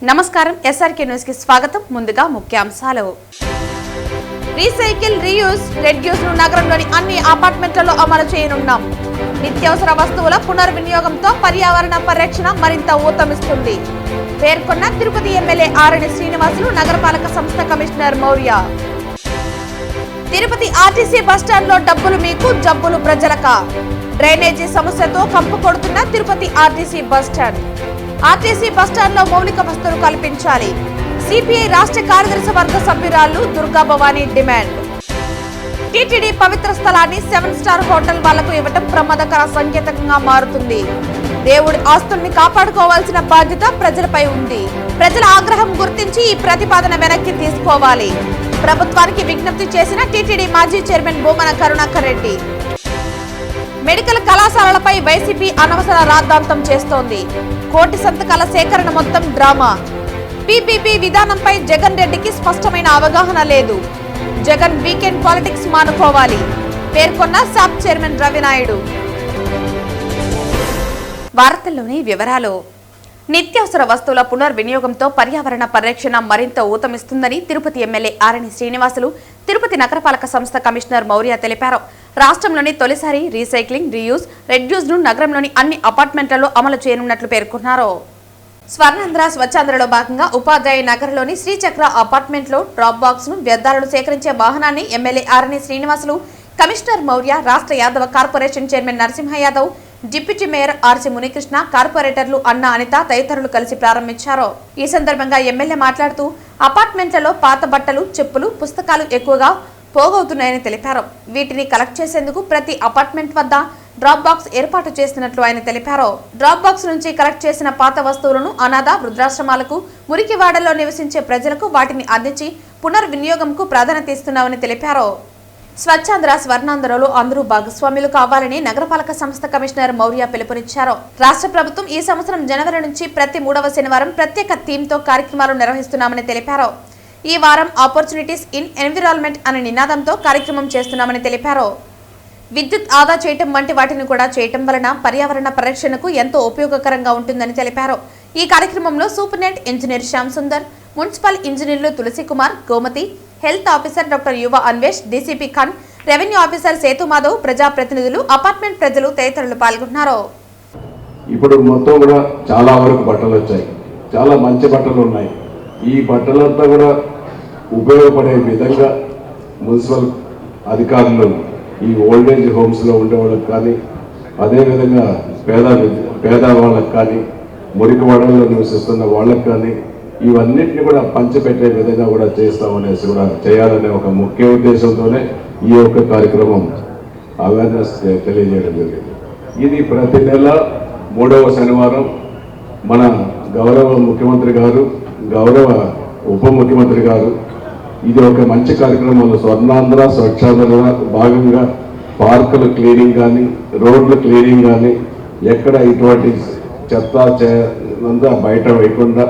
నమస్కారం SRK news కి స్వాగతం. ముందుగా ముఖ్యాంశాలు. రీసైకిల్, రీయూజ్, రెడ్యూస్ ను నగరంలోని అన్ని అపార్ట్మెంట్లలో అమలు చేయనున్నాం. నిత్యావసర వస్తువుల పునర్వినియోగంతో పర్యావరణ పరిరక్షణ మరింత ఊతమిస్తుంది పేర్కొన్న తిరుపతి ఎమ్మెల్యే ఆరణి శ్రీనివాసులు, నగరపాలక సంస్థ commissioner Maurya. Tirupati RTC bus stand లో డబ్బులు మీకు, జబ్బులు ప్రజలక. డ్రైనేజీ సమస్యతో కంపు కొడుతున్న Tirupati RTC bus stand. RTC bus stand లో మౌలిక వసతులు కల్పించాలి. సిపిఐ రాష్ట్ర కార్యదర్శి వర్గ సభ్యురాలు దుర్గా భవానీ డిమాండ్. టీటీడీ పవిత్ర స్థలాన్ని 7 స్టార్ హోటల్ వాళ్లకు ఇవ్వటం ప్రమాదకర సంకేతంగా మారుతుంది. దేవుడి ఆస్తుల్ని కాపాడుకోవాల్సిన బాధ్యత ప్రజలపై ఉంది. ప్రజల ఆగ్రహం గుర్తించి ఈ ప్రతిపాదన వెనక్కి తీసుకోవాలి. ప్రభుత్వానికి విజ్ఞప్తి చేసిన టీటీడీ మాజీ చైర్మన్ భూమన కరుణాకర్ రెడ్డి. మెడికల్ కళాశాలలపై వైసీపీ అనవసర రాద్ధాంతం చేస్తోంది. కోటి సంతకాల సేకరణ మొత్తం డ్రామా. పీపీపీ విధానంపై జగన్ రెడ్డికి స్పష్టమైన అవగాహన లేదు. జగన్ వీకెండ్ పాలిటిక్స్ మానుకోవాలి పేర్కొన్న సాప్ చైర్మన్ రవినాయుడు. వార్తల్లోని వివరాలు. నిత్యావసర వస్తువుల పునర్వినియోగంతో పర్యావరణ పరిరక్షణ మరింత ఊతమిస్తుందని తిరుపతి ఎమ్మెల్యే ఆరణి శ్రీనివాసులు, తిరుపతి నగరపాలక సంస్థ కమిషనర్ మౌర్య తెలిపారు. రాష్ట్రంలోని తొలిసారి రీసైక్లింగ్, రీయూజ్, రెడ్యూస్ ను నగరంలోని అన్ని అపార్ట్మెంట్లలో అమలు చేయనున్నట్లు పేర్కొన్నారు. స్వర్ణాంధ్ర స్వచ్ఛాంధ్రలో భాగంగా ఉపాధ్యాయ నగర్లోని శ్రీచక్ర అపార్ట్మెంట్ లో డ్రాప్ బాక్స్ ను వ్యర్థాలను సేకరించే వాహనాన్ని ఎమ్మెల్యే ఆరణి శ్రీనివాసులు, కమిషనర్ మౌర్య, రాష్ట్ర Yadava corporation chairman Narasimha Yadav, deputy mayor RC Munikrishna, కార్పొరేటర్లు అన్న అనిత తదితరులు కలిసి ప్రారంభించారు. ఈ సందర్భంగా ఎమ్మెల్యే మాట్లాడుతూ అపార్ట్మెంట్లలో పాత బట్టలు, చెప్పులు, పుస్తకాలు ఎక్కువగా పోగవుతున్నాయని తెలిపారు. వీటిని కలెక్ట్ చేసేందుకు ప్రతి అపార్ట్మెంట్ వద్ద డ్రాప్ బాక్స్ ఏర్పాటు చేస్తున్నట్లు ఆయన తెలిపారు. డ్రాప్ బాక్స్ నుంచి కలెక్ట్ చేసిన పాత వస్తువులను అనాథ, వృద్ధాశ్రమాలకు, మురికివాడల్లో నివసించే ప్రజలకు వాటిని అందించి పునర్వినియోగంకు ప్రాధాన్యత ఇస్తున్నామని తెలిపారు. స్వచ్ఛాంధ్ర స్వర్ణాంధ్రలో అందరూ భాగస్వాములు కావాలని నగరపాలక సంస్థ కమిషనర్ మౌర్య పిలుపునిచ్చారు. రాష్ట్ర ప్రభుత్వం ఈ సంవత్సరం జనవరి నుంచి ప్రతి 3వ శనివారం ప్రత్యేక థీమ్తో కార్యక్రమాలు నిర్వహిస్తున్నామని తెలిపారు. ఈ వారం ఆపర్చునిటీస్ ఇన్ ఎన్విరాన్మెంట్ అనే నినాదంతో కార్యక్రమం చేస్తున్నామని తెలిపారు. విద్యుత్ ఆదా చేయటం వంటి వాటిని కూడా చేయటం వలన పర్యావరణ పరిరక్షణకు ఎంతో ఉపయోగకరంగా ఉంటుందని తెలిపారు. ఈ కార్యక్రమంలో superintendent engineer Shyam Sundar, municipal ఇంజనీర్లు Tulasi Kumar, Gomathi, health officer doctor Yuva Anvesh, DCP Khan, revenue officer Sethu Madhav, ప్రజాప్రతినిధులు, అపార్ట్మెంట్ ప్రజలు తదితరులు పాల్గొన్నారు. ఇప్పుడు మొత్తం కూడా చాలా వరకు బట్టలు వచ్చాయి, చాలా మంచి బట్టలు ఉన్నాయి. ఈ బట్టలంతా కూడా ఉపయోగపడే విధంగా మున్సిపల్ అధికారులు ఈ ఓల్డేజ్ హోమ్స్లో ఉండే వాళ్ళకి కానీ, అదేవిధంగా పేద వాళ్ళకి కానీ, మురికి వాడల్లో నివసిస్తున్న వాళ్ళకి కానీ ఇవన్నింటినీ కూడా పంచిపెట్టే విధంగా కూడా చేస్తామనేసి కూడా చేయాలనే ఒక ముఖ్య ఉద్దేశంతోనే ఈ యొక్క కార్యక్రమం అవేర్నెస్ తెలియజేయడం జరిగింది. ఇది ప్రతి నెల 3వ శనివారం మన గౌరవ ముఖ్యమంత్రి గారు, గౌరవ ఉప ముఖ్యమంత్రి గారు ఇది ఒక మంచి కార్యక్రమంలో స్వర్ణాంధ్ర స్వచ్ఛాంధ్ర భాగంగా పార్కుల క్లీనింగ్ కానీ, రోడ్ల క్లీనింగ్ కానీ, ఎక్కడ ఇటువంటి చెత్త బయట వేయకుండా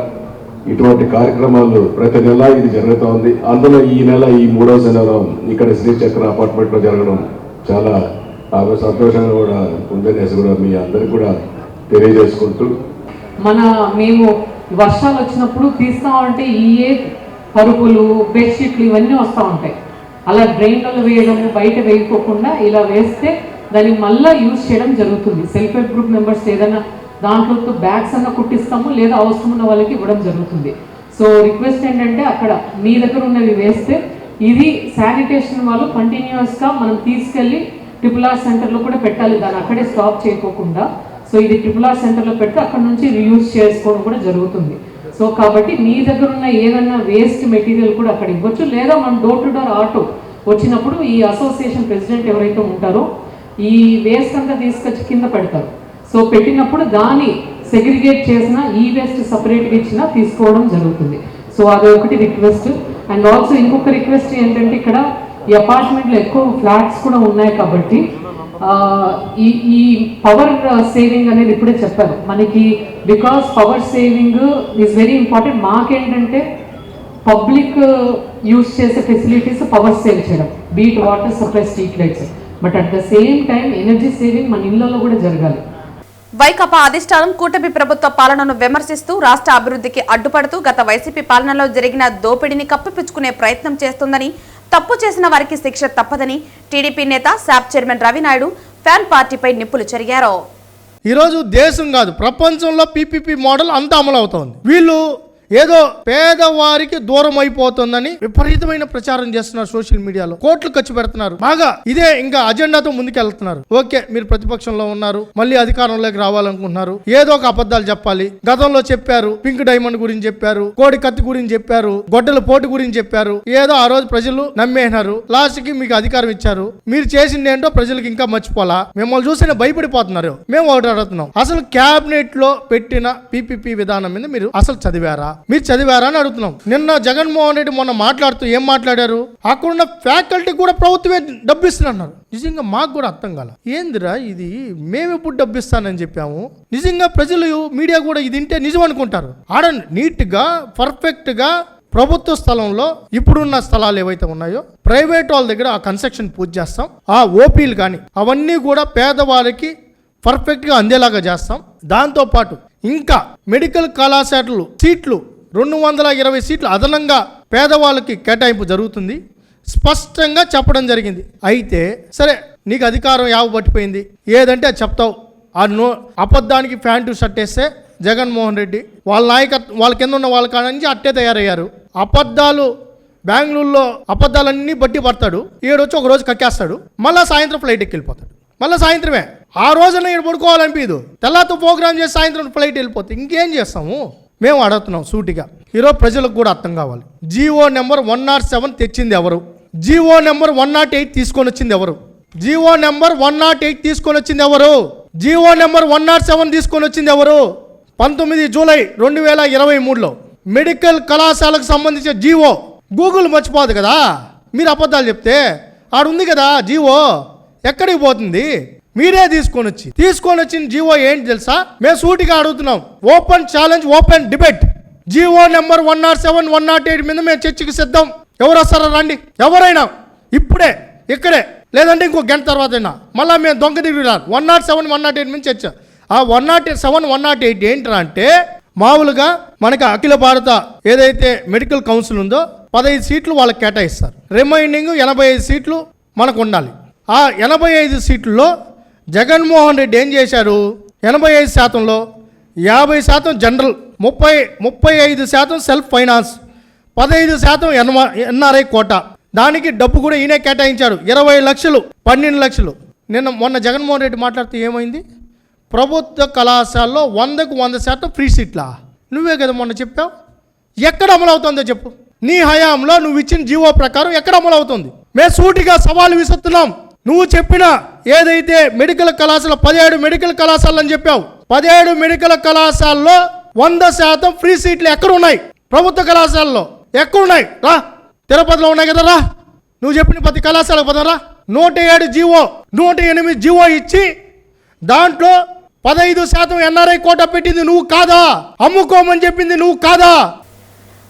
ఇటువంటి కార్యక్రమాలు ప్రతి నెల ఇది జరుగుతోంది. అందులో ఈ నెల ఈ 3వ శనివారం ఇక్కడ శ్రీచక్ర అపార్ట్మెంట్లో జరగడం చాలా సంతోషంగా కూడా ఉందనేసి కూడా మీ అందరికి కూడా తెలియజేసుకుంటూ, మేము వర్షాలు వచ్చినప్పుడు తీస్తామంటే ఈ పరుపులు, బెడ్షీట్లు ఇవన్నీ వస్తూ ఉంటాయి. అలా డ్రైన్లలో వేయడము, బయట వేయకోకుండా ఇలా వేస్తే దాన్ని మళ్ళీ యూజ్ చేయడం జరుగుతుంది. సెల్ఫ్ హెల్ప్ గ్రూప్ మెంబర్స్ ఏదైనా దాంట్లో బ్యాగ్స్ అన్న కుట్టిస్తాము, లేదా అవసరం ఉన్న వాళ్ళకి ఇవ్వడం జరుగుతుంది. సో రిక్వెస్ట్ ఏంటంటే అక్కడ మీ దగ్గర ఉన్నవి వేస్తే ఇది శానిటేషన్ వాళ్ళు కంటిన్యూస్గా మనం తీసుకెళ్ళి RRR సెంటర్లో కూడా పెట్టాలి, దాన్ని అక్కడే స్టాప్ చేయకోకుండా. సో ఇది RRR సెంటర్లో పెడితే అక్కడ నుంచి రీయూజ్ చేసుకోవడం కూడా జరుగుతుంది. సో కాబట్టి మీ దగ్గర ఉన్న ఏదన్నా వేస్ట్ మెటీరియల్ కూడా అక్కడ ఇవ్వచ్చు, లేదా మనం డోర్ టు డోర్ ఆటో వచ్చినప్పుడు ఈ అసోసియేషన్ ప్రెసిడెంట్ ఎవరైతే ఉంటారో ఈ వేస్ట్ అంతా తీసుకొచ్చి కింద పెడతారు. సో పెట్టినప్పుడు దాన్ని సెగ్రిగేట్ చేసిన ఈ వేస్ట్ సపరేట్గా ఇచ్చినా తీసుకోవడం జరుగుతుంది. సో అది ఒకటి రిక్వెస్ట్. అండ్ ఆల్సో ఇంకొక రిక్వెస్ట్ ఏంటంటే ఇక్కడ ఈ అపార్ట్మెంట్లో ఎక్కువ ఫ్లాట్స్ కూడా ఉన్నాయి కాబట్టి ఈ పవర్ సేవింగ్ అనేది ఇప్పుడే చెప్పారు మనకి. Because power saving is very important. మాకేంటంటే పబ్లిక్ యూజ్ చేసే ఫెసిలిటీస్ పవర్ సేవ్ చేయడం, beat water supply, street lights, but at the same time energy saving మన ఇళ్ళలో కూడా జరగాలి. వైకాపా అధిష్టానం కూటమి ప్రభుత్వ పాలనను విమర్శిస్తూ రాష్ట్ర అభివృద్ధికి అడ్డుపడుతూ గత వైసీపీ పాలనలో జరిగిన దోపిడీని కప్పిపుచ్చుకునే ప్రయత్నం చేస్తోందని, తప్పు చేసిన వారికి శిక్ష తప్పదని టీడీపీ నేత శాప్ చైర్మన్ రవినాయుడు ఫ్యాన్ పార్టీపై నిప్పులు చెరిగారు. ఈరోజు దేశం కాదు ప్రపంచంలో పీపీపీ మోడల్ అంతా అమలు అవుతోంది. వీళ్ళు ఏదో పేదవారికి దూరం అయిపోతుందని విపరీతమైన ప్రచారం చేస్తున్నారు. సోషల్ మీడియాలో కోట్లు ఖర్చు పెడుతున్నారు. బాగా ఇదే ఇంకా అజెండాతో ముందుకెళ్తున్నారు. ఓకే, మీరు ప్రతిపక్షంలో ఉన్నారు, మళ్ళీ అధికారంలోకి రావాలనుకుంటున్నారు, ఏదో ఒక అబద్ధాలు చెప్పాలి. గతంలో చెప్పారు, పింక్ డైమండ్ గురించి చెప్పారు, కోడి కత్తి గురించి చెప్పారు, గొడ్డల పోటు గురించి చెప్పారు. ఏదో ఆ రోజు ప్రజలు నమ్మేసినారు. లాస్ట్ కి మీకు అధికారం ఇచ్చారు. మీరు చేసింది ఏంటో ప్రజలకు ఇంకా మర్చిపోలా. మిమ్మల్ని చూసిన భయపడిపోతున్నారు. మేము ఒకటి అడుగుతున్నాం, అసలు క్యాబినెట్ లో పెట్టిన పీపీపీ విధానం మీద మీరు అసలు చదివారా? మీరు చదివారా అని అడుగుతున్నాం. నిన్న జగన్మోహన్ రెడ్డి మొన్న మాట్లాడుతూ ఏం మాట్లాడారు? అక్కడున్న ఫ్యాకల్టీ కూడా ప్రభుత్వమే డబ్బు ఇస్తున్నారు. నిజంగా మాకు కూడా అర్థం కాల. ఏందిరా ఇది, మేము ఎప్పుడు డబ్బు ఇస్తానని చెప్పాము? నిజంగా ప్రజలు మీడియా కూడా ఇది వింటే నిజం అనుకుంటారు. ఆడ నీట్ గా పర్ఫెక్ట్ గా ప్రభుత్వ స్థలంలో ఇప్పుడున్న స్థలాలు ఏవైతే ఉన్నాయో ప్రైవేట్ వాళ్ళ దగ్గర ఆ కన్స్ట్రక్షన్ పూర్తి చేస్తాం. ఆ ఓపీలు కానీ అవన్నీ కూడా పేదవాళ్ళకి పర్ఫెక్ట్గా అందేలాగా చేస్తాం. దాంతోపాటు ఇంకా మెడికల్ కళాశాలలు సీట్లు 220 సీట్లు అదనంగా పేదవాళ్ళకి కేటాయింపు జరుగుతుంది స్పష్టంగా చెప్పడం జరిగింది. అయితే సరే, నీకు అధికారం యావ పట్టిపోయింది, ఏదంటే అది చెప్తావు. ఆ అబద్ధానికి ప్యాంటు షర్ట్ వేస్తే జగన్మోహన్ రెడ్డి వాళ్ళ నాయకత్వం వాళ్ళ కింద ఉన్న వాళ్ళ కాడ నుంచి అట్టే తయారయ్యారు. అబద్ధాలు బెంగళూరులో అబద్ధాలన్నీ బట్టి పడతాడు. ఏడొచ్చి ఒక రోజు కక్కేస్తాడు, మళ్ళీ సాయంత్రం ఫ్లైట్ ఎక్కి వెళ్ళిపోతాడు. మళ్ళీ సాయంత్రమే ఆ రోజున ఇక్కడ పడుకోవాలనిపించదు. తెల్లాతో ప్రోగ్రామ్ చేసి సాయంత్రం ఫ్లైట్ వెళ్ళిపోతే ఇంకేం చేస్తాము? మేము అడుగుతున్నాం సూటిగా. ఈరోజు ప్రజలకు కూడా అర్థం కావాలి. జీవో నెంబర్ 107 తెచ్చింది ఎవరు? జీవో నెంబర్ 108 తీసుకొని వచ్చింది ఎవరు? జీవో నెంబర్ 108 తీసుకొని వచ్చింది ఎవరు? జీవో నెంబర్ 107 తీసుకొని వచ్చింది ఎవరు? 19 జూలై 2023లో మెడికల్ కళాశాలకు సంబంధించిన జీవో. గూగుల్ మర్చిపోదు కదా మీరు అబద్ధాలు చెప్తే. ఆడుంది కదా జీవో, ఎక్కడికి పోతుంది? మీరే తీసుకొని వచ్చిన జీవో ఏంటి తెలుసా? మేము సూటిగా అడుగుతున్నాం. Open challenge, open debate. GO number 107, 108 మీద మేము చర్చకి సిద్ధం. ఎవరు వస్తారా రండి, ఎవరైనా ఇప్పుడే ఇక్కడే, లేదంటే ఇంకో గంట తర్వాత అయినా మళ్ళీ మేము దొంగ తిరిగి 107, 108 మీద చర్చ. ఆ 107, 108 ఏంటంటే అంటే మామూలుగా మనకి అఖిల భారత ఏదైతే మెడికల్ కౌన్సిల్ ఉందో 15 సీట్లు వాళ్ళకి కేటాయిస్తారు. రిమైనింగ్ 85 సీట్లు మనకు ఉండాలి. ఆ 85 సీట్లలో జగన్మోహన్ రెడ్డి ఏం చేశారు? 85%లో 50% general, 35% self finance, 15% NRI quota. దానికి డబ్బు కూడా ఈయనే కేటాయించాడు. 20 లక్షలు, 12 లక్షలు. మొన్న జగన్మోహన్ రెడ్డి మాట్లాడితే ఏమైంది? ప్రభుత్వ కళాశాలలో 100కు 100% ఫ్రీ సీట్లా? నువ్వే కదా మొన్న చెప్పావు. ఎక్కడ అమలు అవుతుందో చెప్పు. నీ హయాంలో నువ్వు ఇచ్చిన జీవో ప్రకారం ఎక్కడ అమలు అవుతుంది? మేము సూటిగా సవాలు విసురుతున్నాం. నువ్వు చెప్పిన ఏదైతే మెడికల్ కళాశాల 17 మెడికల్ కళాశాలలు అని చెప్పావు, 17 మెడికల్ కళాశాలలో 100% ఫ్రీ సీట్లు ఎక్కడున్నాయి? ప్రభుత్వ కళాశాలలో ఎక్కడున్నాయి? రా, తిరుపతిలో ఉన్నాయి కదా, రా. నువ్వు చెప్పిన ప్రతి కళాశాలకు పదరా. 107 జీవో, 108 జీవో ఇచ్చి దాంట్లో 15% ఎన్ఆర్ఐ కోటా పెట్టింది నువ్వు కాదా? అమ్ముకోమని చెప్పింది నువ్వు కాదా?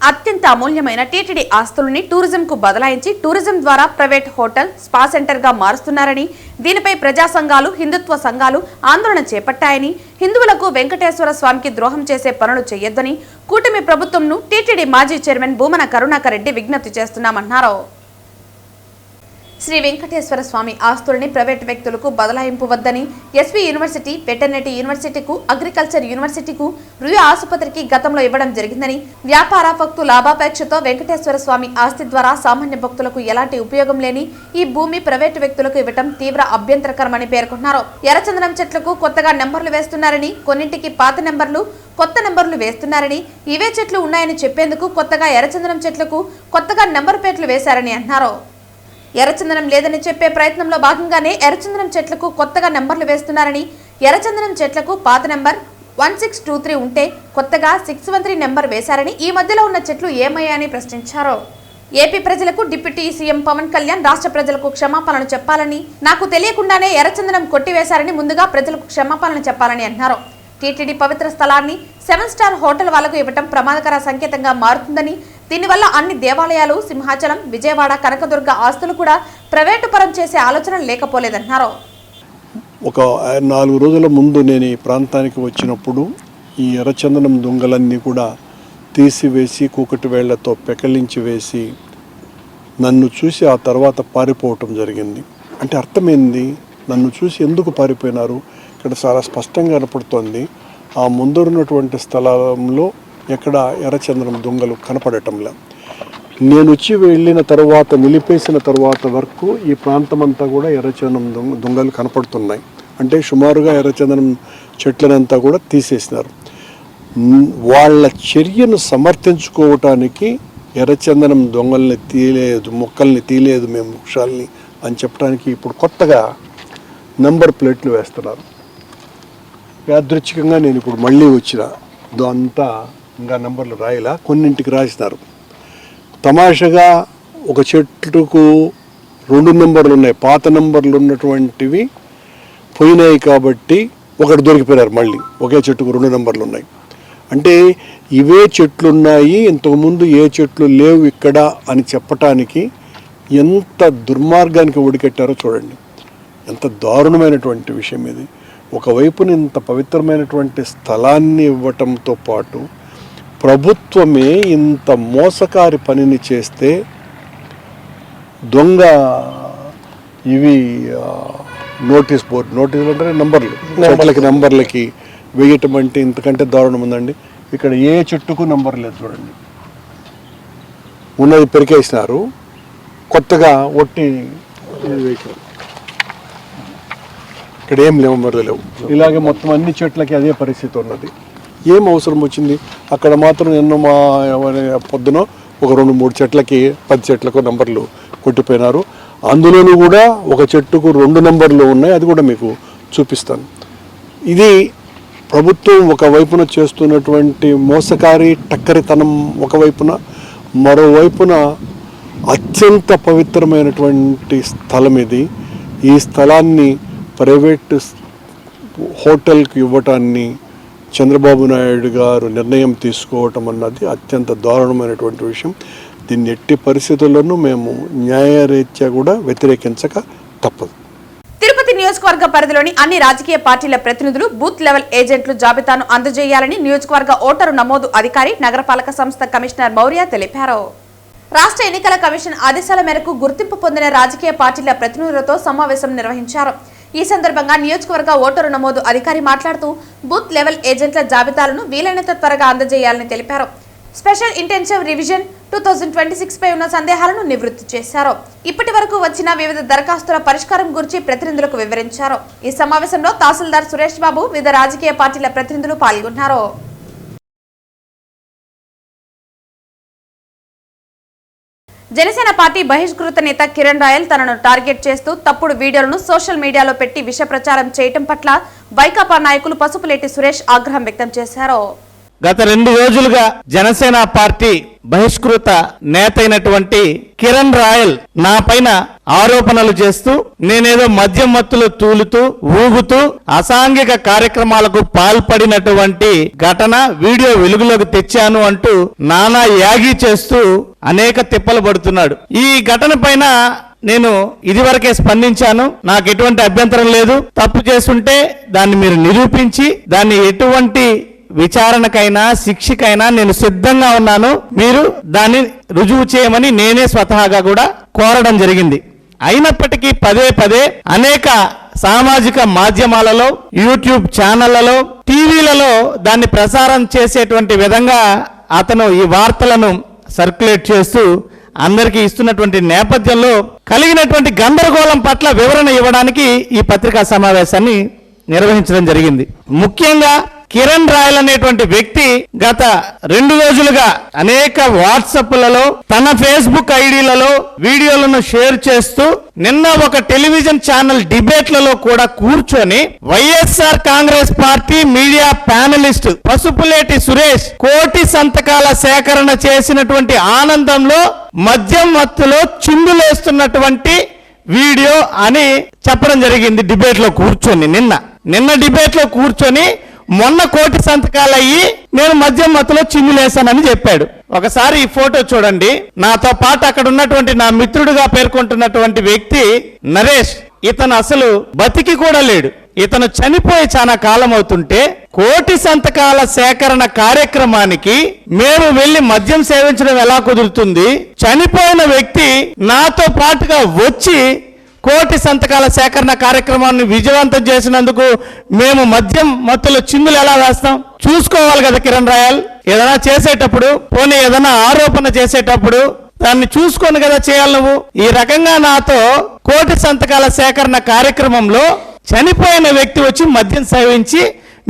అత్యంత అమూల్యమైన టీటీడీ ఆస్తులని టూరిజంకు బదలాయించి టూరిజం ద్వారా ప్రైవేట్ హోటల్, స్పా సెంటర్గా మారుస్తున్నారని, దీనిపై ప్రజా సంఘాలు, హిందుత్వ సంఘాలు ఆందోళన చేపట్టాయని, హిందువులకు వెంకటేశ్వర స్వామికి ద్రోహం చేసే పనులు చేయొద్దని కూటమి ప్రభుత్వంను టీటీడీ మాజీ చైర్మన్ భూమన కరుణాకర్ రెడ్డి విజ్ఞప్తి చేస్తున్నామన్నారు. శ్రీ వెంకటేశ్వర స్వామి ఆస్తులని ప్రైవేట్ వ్యక్తులకు బదలాయింపు వద్దని ఎస్వి యూనివర్సిటీ, వెటర్నరీ యూనివర్సిటీకు, అగ్రికల్చర్ యూనివర్సిటీకు, రుయా ఆసుపత్రికి గతంలో ఇవ్వడం జరిగిందని, వ్యాపార భక్తు లాభాపేక్షతో వెంకటేశ్వర స్వామి ఆస్తి ద్వారా సామాన్య భక్తులకు ఎలాంటి ఉపయోగం లేని ఈ భూమి ప్రైవేటు వ్యక్తులకు ఇవ్వడం తీవ్ర అభ్యంతరకరమని పేర్కొన్నారు. ఎర్రచందనం చెట్లకు కొత్తగా నెంబర్లు వేస్తున్నారని, కొన్నింటికి పాత నెంబర్లు, కొత్త నెంబర్లు వేస్తున్నారని, ఇవే చెట్లు ఉన్నాయని చెప్పేందుకు కొత్తగా ఎర్రచందనం చెట్లకు కొత్తగా నెంబర్ ప్లేట్లు వేశారని అన్నారు. ఎర్రచందనం లేదని చెప్పే ప్రయత్నంలో భాగంగానే ఎర్రచందనం చెట్లకు కొత్తగా నెంబర్లు వేస్తున్నారని, ఎర్రచందనం చెట్లకు పాత నెంబర్ 1623 ఉంటే కొత్తగా 613 నెంబర్ వేశారని, ఈ మధ్యలో ఉన్న చెట్లు ఏమయ్యాయని ప్రశ్నించారు. ఏపీ ప్రజలకు డిప్యూటీ సీఎం పవన్ కళ్యాణ్ రాష్ట్ర ప్రజలకు క్షమాపణలు చెప్పాలని, నాకు తెలియకుండానే ఎర్రచందనం కొట్టివేశారని ముందుగా ప్రజలకు క్షమాపణలు చెప్పాలని అన్నారు. టీటీడీ పవిత్ర స్థలాన్ని 7 స్టార్ హోటల్ వాళ్లకు ఇవ్వడం ప్రమాదకర సంకేతంగా మారుతుందని, దీనివల్ల అన్ని దేవాలయాలు, సింహాచలం, విజయవాడ, కనకదుర్గ ఆస్తులు కూడా ప్రైవేటు పరం చేసే ఆలోచన లేకపోలేదన్నారు. ఒక 4 రోజుల ముందు నేను ఈ ప్రాంతానికి వచ్చినప్పుడు ఈ ఎర్రచందనం దొంగలన్నీ కూడా తీసివేసి కూకటి వేళ్లతో పెకలించి వేసి నన్ను చూసి ఆ తర్వాత పారిపోవటం జరిగింది. అంటే అర్థమైంది, నన్ను చూసి ఎందుకు పారిపోయినారు? ఇక్కడ చాలా స్పష్టంగా కనపడుతోంది, ఆ ముందరున్నటువంటి స్థలంలో ఎక్కడ ఎర్రచందనం దొంగలు కనపడటంలా. నేను వచ్చి వెళ్ళిన తర్వాత నిలిపేసిన తర్వాత వరకు ఈ ప్రాంతం అంతా కూడా ఎర్రచందనం దొంగలు కనపడుతున్నాయి. అంటే సుమారుగా ఎర్రచందనం చెట్లనంతా కూడా తీసేసినారు. వాళ్ళ చర్యను సమర్థించుకోవటానికి ఎర్రచందనం దొంగల్ని తీయలేదు, మొక్కల్ని తీయలేదు మేము వృక్షాలని అని చెప్పడానికి ఇప్పుడు కొత్తగా నంబర్ ప్లేట్లు వేస్తున్నారు. యాదృచ్ఛికంగా నేను ఇప్పుడు మళ్ళీ వచ్చిన అంతా ఇంకా నంబర్లు రాయలా, కొన్నింటికి రాసినారు. తమాషగా ఒక చెట్టుకు 2 నంబర్లు ఉన్నాయి, పాత నంబర్లు ఉన్నటువంటివి పోయినాయి కాబట్టి ఒకటి దొరికిపోయారు. మళ్ళీ ఒకే చెట్టుకు 2 నంబర్లు ఉన్నాయి. అంటే ఇవే చెట్లు ఉన్నాయి, ఇంతకుముందు ఏ చెట్లు లేవు ఇక్కడ అని చెప్పటానికి ఎంత దుర్మార్గానికి ఒడికెట్టారో చూడండి. ఎంత దారుణమైనటువంటి విషయం ఇది. ఒకవైపున ఇంత పవిత్రమైనటువంటి స్థలాన్ని ఇవ్వటంతో పాటు ప్రభుత్వమే ఇంత మోసకారి పనిని చేస్తే దొంగ ఇవి నోటీసులు అంటే నంబర్లకి వేయటం అంటే ఇంతకంటే దారుణం ఉందండి. ఇక్కడ ఏ చెట్టుకు నంబర్ లేదు చూడండి, ఉన్నది పెరికేసినారు, కొత్తగా ఒట్టి వేశారు. ఇక్కడ ఏం నంబర్లు లేవు. ఇలాగే మొత్తం అన్ని చెట్లకి అదే పరిస్థితి ఉన్నది. ఏం అవసరం వచ్చింది? అక్కడ మాత్రం ఎన్నో మా పొద్దున ఒక 2-3 చెట్లకి 10 చెట్లకు నంబర్లు కొట్టిపోయినారు. అందులోనూ కూడా ఒక చెట్టుకు 2 నంబర్లు ఉన్నాయి, అది కూడా మీకు చూపిస్తాను. ఇది ప్రభుత్వం ఒకవైపున చేస్తున్నటువంటి మోసకారి టక్కరితనం ఒకవైపున, మరోవైపున అత్యంత పవిత్రమైనటువంటి స్థలం ఇది. ఈ స్థలాన్ని ప్రైవేట్ హోటల్కి ఇవ్వటాన్ని చంద్రబాబు నాయుడు గారు నిర్ణయం తీసుకోవటం అన్నది అత్యంత దారుణమైనటువంటి విషయం. దీన్ని ఎట్టి పరిస్థితుల్లోనూ మేము న్యాయరీత్యా కూడా వ్యతిరేకించక తప్పదు. తిరుపతి నియోజకవర్గ పరిధిలోని అన్ని రాజకీయ పార్టీల ప్రతినిధులు బూత్ లెవెల్ ఏజెంట్లు జాబితాను అందజేయాలని నియోజకవర్గ ఓటరు నమోదు అధికారి నగరపాలక సంస్థ కమిషనర్ మౌర్య తెలిపారు. రాష్ట్ర ఎన్నికల కమిషన్ ఆదేశాల మేరకు గుర్తింపు పొందిన రాజకీయ పార్టీల ప్రతినిధులతో సమావేశం నిర్వహించారు. ఈ సందర్భంగా నియోజకవర్గ ఓటరు నమోదు అధికారి మాట్లాడుతూ బూత్ లెవెల్ ఏజెంట్ల జాబితాలను వీలైనంత త్వరగా అందజేయాలని తెలిపారు. స్పెషల్ ఇంటెన్సివ్ రివిజన్ 2026 పై ఉన్న సందేహాలను నివృత్తి చేశారు. ఇప్పటి వరకు వచ్చిన వివిధ దరఖాస్తుల పరిష్కారం గురించి ప్రతినిధులకు వివరించారు. ఈ సమావేశంలో తహసీల్దార్ సురేష్ బాబు, వివిధ రాజకీయ పార్టీల ప్రతినిధులు పాల్గొన్నారు. జనసేన పార్టీ బహిష్కృత నేత కిరణ్ రాయల్ తనను టార్గెట్ చేస్తూ తప్పుడు వీడియోలను సోషల్ మీడియాలో పెట్టి విష ప్రచారం చేయటం పట్ల వైకాపా నాయకులు పసుపులేటి సురేష్ ఆగ్రహం వ్యక్తం చేశారు. గత 2 రోజులుగా జనసేన పార్టీ బహిష్కృత నేత అయినటువంటి కిరణ్ రాయల్ నా పైన ఆరోపణలు చేస్తూ నేనేదో మద్యం మత్తులు తూలుతూ ఊగుతూ అసాంఘిక కార్యక్రమాలకు పాల్పడినటువంటి ఘటన వీడియో వెలుగులోకి తెచ్చాను అంటూ నానా యాగి చేస్తూ అనేక తిప్పలు పడుతున్నాడు. ఈ ఘటన పైన నేను ఇదివరకే స్పందించాను. నాకు ఎటువంటి అభ్యంతరం లేదు. తప్పు చేస్తుంటే దాన్ని మీరు నిరూపించి దాన్ని ఎటువంటి విచారణకైనా శిక్షకైనా నేను సిద్ధంగా ఉన్నాను. మీరు దాన్ని రుజువు చేయమని నేనే స్వతహాగా కూడా కోరడం జరిగింది. అయినప్పటికీ పదే అనేక సామాజిక మాధ్యమాలలో, యూట్యూబ్ ఛానళ్లలో, టీవీలలో దాన్ని ప్రసారం చేసేటువంటి విధంగా అతను ఈ వార్తలను సర్క్యులేట్ చేస్తూ అందరికీ ఇస్తున్నటువంటి నేపథ్యంలో కలిగినటువంటి గందరగోళం పట్ల వివరణ ఇవ్వడానికి ఈ పత్రికా సమావేశాన్ని నిర్వహించడం జరిగింది. ముఖ్యంగా కిరణ్ రాయల్ అనేటువంటి వ్యక్తి గత 2 రోజులుగా అనేక వాట్సాప్లలో, తన ఫేస్బుక్ ఐడీలలో వీడియోలను షేర్ చేస్తూ నిన్న ఒక టెలివిజన్ ఛానల్ డిబేట్లలో కూడా కూర్చొని YSR Congress party media panellist Pasupuleti Suresh కోటి సంతకాల సేకరణ చేసినటువంటి ఆనందంలో మద్యం మత్తులో చిందులేస్తున్నటువంటి వీడియో అని చెప్పడం జరిగింది. డిబేట్ లో కూర్చొని నిన్న డిబేట్ లో కూర్చొని మొన్న కోటి సంతకాలు అయ్యి నేను మద్యం మత్తులో చిందులేశానని చెప్పాడు. ఒకసారి ఈ ఫోటో చూడండి. నాతో పాటు అక్కడ ఉన్నటువంటి నా మిత్రుడిగా పేర్కొంటున్నటువంటి వ్యక్తి నరేష్, ఇతను అసలు బతికి కూడా లేడు. ఇతను చనిపోయి చాలా కాలం అవుతుంటే 1,00,00,000 సంతకాల సేకరణ కార్యక్రమానికి మేము వెళ్లి మద్యం సేవించడం ఎలా కుదురుతుంది? చనిపోయిన వ్యక్తి నాతో పాటుగా వచ్చి 1,00,00,000 సంతకాల సేకరణ కార్యక్రమాన్ని విజయవంతం చేసినందుకు మేము మద్యం మత్తులో చిందులు ఎలా వేస్తాం? చూసుకోవాలి కదా కిరణ్ రాయల్. ఏదైనా చేసేటప్పుడు, పోనీ ఏదైనా ఆరోపణ చేసేటప్పుడు దాన్ని చూసుకొని కదా చేయాలి నువ్వు. ఈ రకంగా నాతో 1,00,00,000 సంతకాల సేకరణ కార్యక్రమంలో చనిపోయిన వ్యక్తి వచ్చి మద్యం సేవించి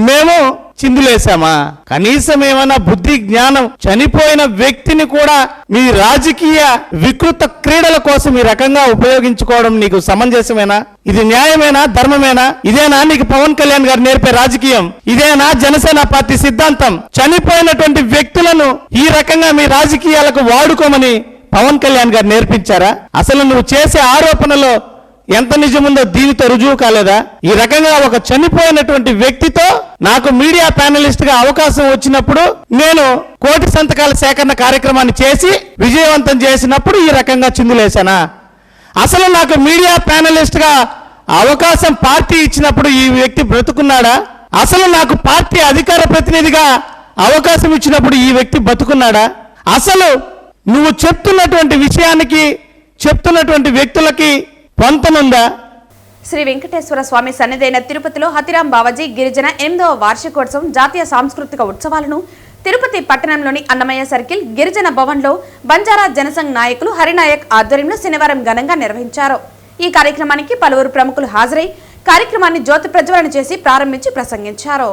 మేము చిందులేసామా? కనీసం ఏమైనా బుద్ధి జ్ఞానం, చనిపోయిన వ్యక్తిని కూడా మీ రాజకీయ వికృత క్రీడల కోసం ఈ రకంగా ఉపయోగించుకోవడం నీకు సమంజసమేనా? ఇది న్యాయమేనా? ధర్మమేనా? ఇదేనా నీకు పవన్ కళ్యాణ్ గారు నేర్పే రాజకీయం? ఇదేనా జనసేన పార్టీ సిద్ధాంతం? చనిపోయినటువంటి వ్యక్తులను ఈ రకంగా మీ రాజకీయాలకు వాడుకోమని పవన్ కళ్యాణ్ గారు నేర్పించారా? అసలు నువ్వు చేసే ఆరోపణలో ఎంత నిజముందో దీనితో రుజువు కాలేదా? ఈ రకంగా ఒక చనిపోయినటువంటి వ్యక్తితో నాకు మీడియా ప్యానలిస్ట్ గా అవకాశం వచ్చినప్పుడు నేను 1,00,00,000 సంతకాల సేకరణ కార్యక్రమాన్ని చేసి విజయవంతం చేసినప్పుడు ఈ రకంగా చిందులేశానా? అసలు నాకు మీడియా ప్యానలిస్ట్ గా అవకాశం పార్టీ ఇచ్చినప్పుడు ఈ వ్యక్తి బ్రతుకున్నాడా? అసలు నాకు పార్టీ అధికార ప్రతినిధిగా అవకాశం ఇచ్చినప్పుడు ఈ వ్యక్తి బతుకున్నాడా? అసలు నువ్వు చెప్తున్నటువంటి విషయానికి, చెప్తున్నటువంటి వ్యక్తులకి పొంతనుందా? శ్రీ వెంకటేశ్వర స్వామి సన్నిధైన తిరుపతిలో హతిరాం బావాజీ గిరిజన 8వ వార్షికోత్సవం జాతీయ సాంస్కృతిక ఉత్సవాలను తిరుపతి పట్టణంలోని అన్నమయ్య సర్కిల్ గిరిజన భవన్లో బంజారా జనసంఘ్ నాయకులు హరినాయక్ ఆధ్వర్యంలో శనివారం ఘనంగా నిర్వహించారు. ఈ కార్యక్రమానికి పలువురు ప్రముఖులు హాజరై కార్యక్రమాన్ని జ్యోతి ప్రజ్వలన చేసి ప్రారంభించి ప్రసంగించారు.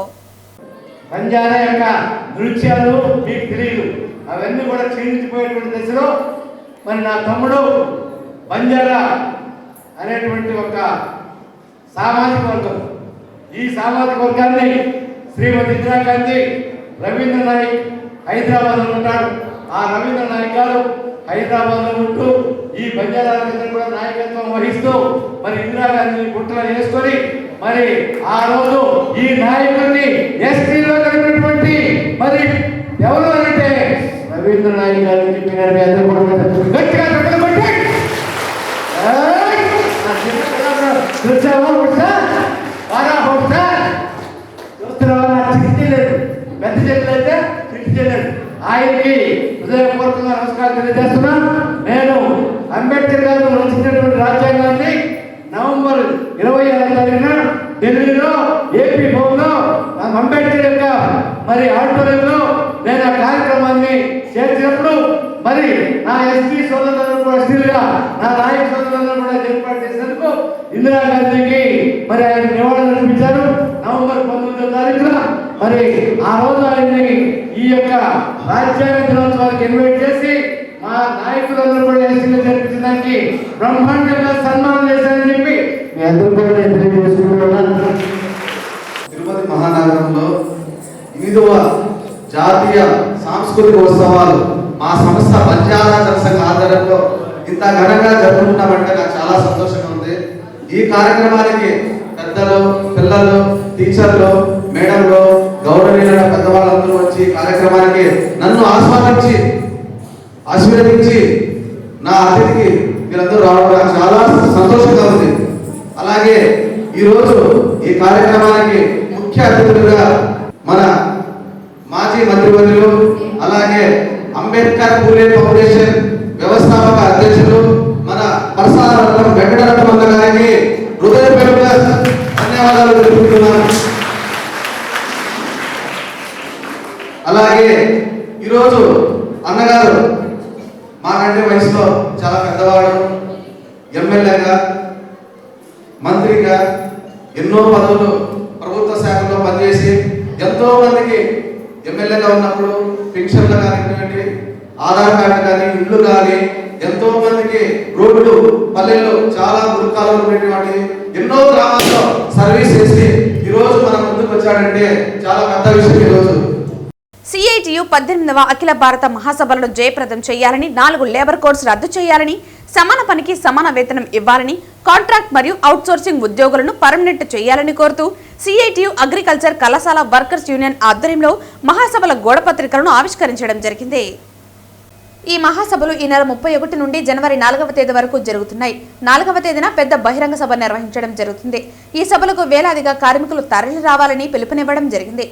బంజారా యొక్క నృత్యాలు మీకు తెలియదు, అవన్నీ కూడా క్షీణించిపోయేటువంటి దశలో మరి నా తమ్ముడు బంజారా అనేటువంటి ఒక సామాజిక వర్గం, ఈ సామాజిక వర్గాన్ని శ్రీమతి ఇందిరాగాంధీ, రవీంద్ర నాయక్ హైదరాబాద్లో ఉంటాడు. ఆ రవీంద్ర నాయక్ గారు హైదరాబాద్లో ఉంటూ ఈ బంజారాలందరూ కూడా నాయకత్వం వహిస్తూ మరి ఇందిరాగాంధీని గుట్టలో వేసుకొని మరి ఆ రోజు ఈ నాయకుడిని ఎస్టీలో కలిగినటువంటి మరి ఎవరు అంటే రవీంద్ర నాయక్ గారు చెప్పినారు. మీ అందరూ కూడా గట్టిగా పెద్ద చెట్లు అయితే చిట్టి చెల్లెడు. ఆయనకి హృదయపూర్వకంగా నమస్కారం తెలియజేస్తున్నా. నేను అంబేద్కర్ గారు రచించినటువంటి రాజ్యాంగాన్ని నవంబర్ 26వ తారీఖున ఢిల్లీలో ఏపీ భవన్లో అంబేద్కర్ యొక్క మరి ఆడిటోరియంలో నేను ఆ కార్యక్రమాన్ని చేసినప్పుడు మరి నా ఎస్టీ సోదరులను కూడా ఎస్టీలుగా నా నాయక సోదరులను కూడా ఏర్పాటు చేసినందుకు ఇందిరాగాంధీకి మరి ఆయన నివాళులు అర్పించారు. నవంబర్ 19వ తారీఖున మరి ఆ రోజు ఆయన్ని ఈ యొక్క రాజ్యాంగ దినోత్సవానికి ఇన్వైట్ చేసి మా నాయకులందరూ కూడా ఎస్టీలు జరిపించడానికి బ్రహ్మాండంగా సన్మానం చేశారని చెప్పి మీ అందరూ కూడా తెలియజేసుకుంటున్నాను. తిరుపతి మహానగరంలో 8వ జాతీయ సాంస్కృతిక ఉత్సవాలు మా సంస్థ బంజారా జనసంఘ ఆధ్వర్యంలో ఇంత ఘనంగా జరుపుకుంటామంటే నాకు చాలా సంతోషంగా ఉంది. ఈ కార్యక్రమానికి పెద్దలు, పిల్లలు, టీచర్లు, మేడంలు, గౌరవనీయుల పెద్దవాళ్ళందరూ వచ్చి కార్యక్రమానికి నన్ను ఆశీర్వదించి నా అతిథికి మీరందరూ రావడం నాకు చాలా సంతోషంగా ఉంది. అలాగే ఈరోజు ఈ కార్యక్రమానికి ముఖ్య అతిథులుగా మన మాజీ మంత్రివర్యులు, అలాగే అంబేద్కర్ పూలే ఫౌండేషన్ వ్యవస్థాపక అధ్యక్షులు మన పరసారత్నం వెంకటరత్నం గారికి హృదయపూర్వక ధన్యవాదాలు తెలుపుతున్నాను. అలాగే ఈరోజు అన్నగారు మాకంటే వయసులో చాలా పెద్దవాడు, ఎమ్మెల్యేగా, మంత్రిగా ఎన్నో పదవులు ప్రభుత్వ శాఖలో పనిచేసి ఎంతో మందికి ఎమ్మెల్యేగా ఉన్నప్పుడు పెన్షన్లు కానివ్వండి, ఆధార్ కార్డు కానీ, ఇల్లు కానీ, ఎంతో మందికి రోడ్లు, పల్లెల్లో చాలా గురుకాలు ఉండేటువంటి ఎన్నో గ్రామాల్లో సర్వీస్ చేసి ఈరోజు మన ముందుకు వచ్చాడంటే చాలా పెద్ద విషయం. ఈరోజు సిఐటియు 18వ అఖిల భారత మహాసభలను జయప్రదం చేయాలని, 4 లేబర్ కోడ్స్ రద్దు చేయాలని, సమాన పనికి సమాన వేతనం ఇవ్వాలని, కాంట్రాక్ట్ మరియు అవుట్సోర్సింగ్ ఉద్యోగులను పర్మనెంట్ చేయాలని కోరుతూ సిఐటియు అగ్రికల్చర్ కళాశాల వర్కర్స్ యూనియన్ ఆధ్వర్యంలో మహాసభల గోడపత్రికలను ఆవిష్కరించడం జరిగింది. ఈ మహాసభలు ఈ నెల 31 నుండి జనవరి 4వ తేదీ వరకు జరుగుతున్నాయి. 4వ తేదీన పెద్ద బహిరంగ సభ నిర్వహించడం జరుగుతుంది. ఈ సభలకు వేలాదిగా కార్మికులు తరలి రావాలని పిలుపునివ్వడం జరిగింది.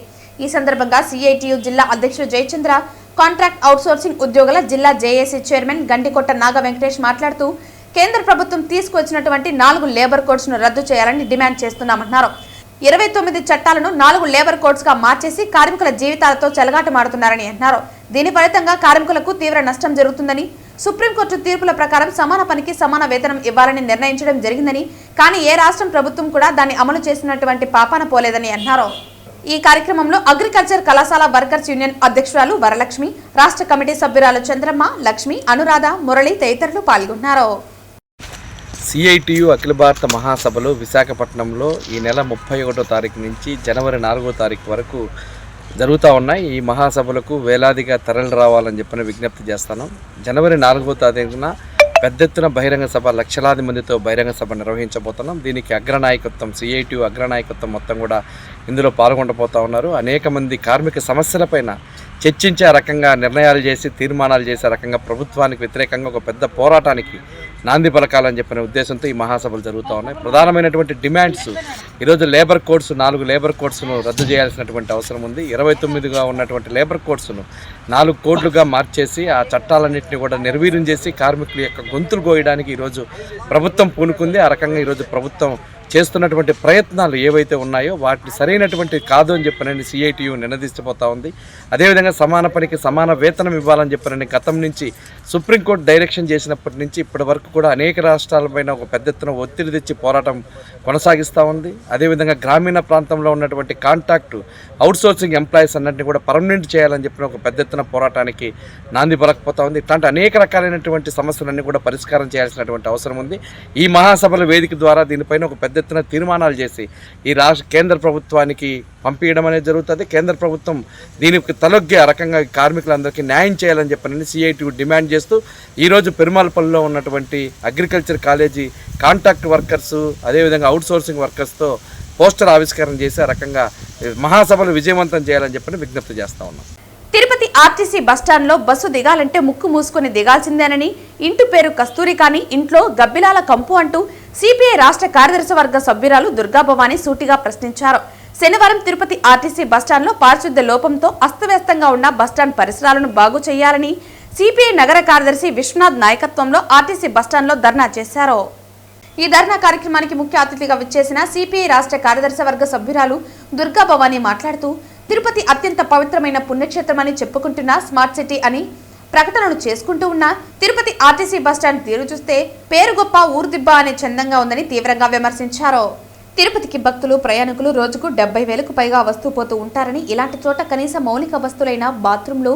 ఈ సందర్భంగా సిఐటియు జిల్లా అధ్యక్షుడు జయచంద్ర, కాంట్రాక్ట్ అవుట్సోర్సింగ్ ఉద్యోగుల జిల్లా జేఏసీ చైర్మన్ గండికొట్ట నాగ వెంకటేష్ మాట్లాడుతూ కేంద్ర ప్రభుత్వం తీసుకువచ్చినటువంటి 4 లేబర్ కోడ్స్ ను రద్దు చేయాలని డిమాండ్ చేస్తున్నామన్నారు. 29 చట్టాలను 4 లేబర్ కోడ్స్ గా మార్చేసి కార్మికుల జీవితాలతో చెలగాటమాడుతున్నారని అన్నారు. దీని ఫలితంగా కార్మికులకు తీవ్ర నష్టం జరుగుతుందని, సుప్రీంకోర్టు తీర్పుల ప్రకారం సమాన పనికి సమాన వేతనం ఇవ్వాలని నిర్ణయించడం జరిగిందని, కానీ ఏ రాష్ట్రం ప్రభుత్వం కూడా దాన్ని అమలు చేసినటువంటి పాపాన పోలేదని అన్నారు. ఈ కార్యక్రమంలో అగ్రికల్చర్ కళాశాల వర్కర్స్ యూనియన్ అధ్యక్షురాలు వరలక్ష్మి, రాష్ట్ర కమిటీ సభ్యురాలు చంద్రమ్మ, లక్ష్మి, అనురాధ, మురళి తదితరులు పాల్గొన్నారు. సిఐటియు అఖిల భారత మహాసభలు విశాఖపట్నంలో ఈ నెల 31వ తారీఖు నుంచి జనవరి 4వ తారీఖు వరకు జరుగుతూ ఉన్నాయి. ఈ మహాసభలకు వేలాదిగా తరలి రావాలని చెప్పిన విజ్ఞప్తి చేస్తాను. జనవరి 4వ తారీఖున పెద్ద ఎత్తున బహిరంగ సభ, లక్షలాది మందితో బహిరంగ సభ నిర్వహించబోతున్నాం. దీనికి అగ్రనాయకత్వం, సిఐటియు అగ్రనాయకత్వం మొత్తం కూడా ఇందులో పాల్గొనబోతూ ఉన్నారు. అనేక మంది కార్మిక సమస్యలపైన చర్చించే రకంగా నిర్ణయాలు చేసి, తీర్మానాలు చేసే రకంగా ప్రభుత్వానికి వ్యతిరేకంగా ఒక పెద్ద పోరాటానికి నాంది పలకాలని చెప్పిన ఉద్దేశంతో ఈ మహాసభలు జరుగుతూ ఉన్నాయి. ప్రధానమైనటువంటి డిమాండ్స్ ఈరోజు లేబర్ కోడ్స్, 4 లేబర్ కోడ్స్ను రద్దు చేయాల్సినటువంటి అవసరం ఉంది. 29గా ఉన్నటువంటి లేబర్ కోడ్స్ను 4 కోడ్లుగా మార్చేసి ఆ చట్టాలన్నింటినీ కూడా నిర్వీర్యం చేసి కార్మికుల యొక్క గొంతులు కోయడానికి ఈరోజు ప్రభుత్వం పూనుకుంది. ఆ రకంగా ఈరోజు ప్రభుత్వం చేస్తున్నటువంటి ప్రయత్నాలు ఏవైతే ఉన్నాయో వాటిని సరైనటువంటి కాదు అని చెప్పనని సిఐటియు నినదిస్తూ ఉంది. అదేవిధంగా సమాన పనికి సమాన వేతనం ఇవ్వాలని చెప్పనని గతం నుంచి సుప్రీంకోర్టు డైరెక్షన్ చేసినప్పటి నుంచి ఇప్పటి వరకు కూడా అనేక రాష్ట్రాలపైన ఒక పెద్ద ఎత్తున ఒత్తిడి తెచ్చి పోరాటం కొనసాగిస్తూ ఉంది. అదేవిధంగా గ్రామీణ ప్రాంతంలో ఉన్నటువంటి కాంట్రాక్ట్ అవుట్సోర్సింగ్ ఎంప్లాయీస్ అన్నింటినీ కూడా పర్మనెంట్ చేయాలని చెప్పిన ఒక పెద్ద ఎత్తున పోరాటానికి నాంది పలకపోతూ ఉంది. ఇట్లాంటి అనేక రకాలైనటువంటి సమస్యలన్నీ కూడా పరిష్కారం చేయాల్సినటువంటి అవసరం ఉంది. ఈ మహాసభల వేదిక ద్వారా దీనిపైన ఒక పెద్ద ఎత్తున తీర్మానాలు చేసి ఈ కేంద్ర ప్రభుత్వానికి పంపించడం అనేది జరుగుతుంది. కేంద్ర ప్రభుత్వం దీనికి తలొగ్గే రకంగా కార్మికులందరికీ న్యాయం చేయాలని చెప్పని సిఐటియు డిమాండ్ చేస్తూ ఈరోజు పెరుమాలపల్లిలో ఉన్నటువంటి అగ్రికల్చర్ కాలేజీ కాంట్రాక్ట్ వర్కర్స్, అదేవిధంగా అవుట్సోర్సింగ్ వర్కర్స్తో పోస్టర్ ఆవిష్కరణ చేసి ఆ రకంగా మహాసభలు విజయవంతం చేయాలని చెప్పని విజ్ఞప్తి చేస్తా ఉన్నాం. తిరుపతి ఆర్టీసీ బస్టాండ్లో బస్సు దిగాలంటే ముక్కు మూసుకుని దిగాల్సిందేనని, ఇంటి పేరు కస్తూరి కానీ ఇంట్లో గబ్బిలాల కంపు అంటూ సిపిఐ రాష్ట్ర కార్యదర్శి వర్గ సభ్యురాలు దుర్గాభవాని సూటిగా ప్రశ్నించారు. శనివారం తిరుపతి ఆర్టీసీ బస్టాండ్లో పారిశుద్ధ్య లోపంతో అస్తవ్యస్తంగా ఉన్న బస్టాండ్ పరిసరాలను బాగు చేయాలని సిపిఐ నగర కార్యదర్శి విశ్వనాథ్ నాయకత్వంలో ఆర్టీసీ బస్టాండ్లో ధర్నా చేశారు. ఈ ధర్నా కార్యక్రమానికి ముఖ్య అతిథిగా విచ్చేసిన సిపిఐ రాష్ట్ర కార్యదర్శి వర్గ సభ్యురాలు దుర్గాభవాని మాట్లాడుతూ తిరుపతి అత్యంత పవిత్రమైన పుణ్యక్షేత్రమని చెప్పుకుంటున్న స్మార్ట్ సిటీ అని ప్రకటనలు చేసుకుంటూ ఉన్న తిరుపతి ఆర్టీసీ బస్టాండ్ తీరు చూస్తే పేరు గొప్ప ఊరు దిబ్బ అనే చందంగా ఉందని తీవ్రంగా విమర్శించారు. తిరుపతికి భక్తులు, ప్రయాణికులు రోజుకు 70,000కు పైగా వస్తూ పోతూ ఉంటారని, ఇలాంటి చోట కనీస మౌలిక వస్తువులైన బాత్రూంలో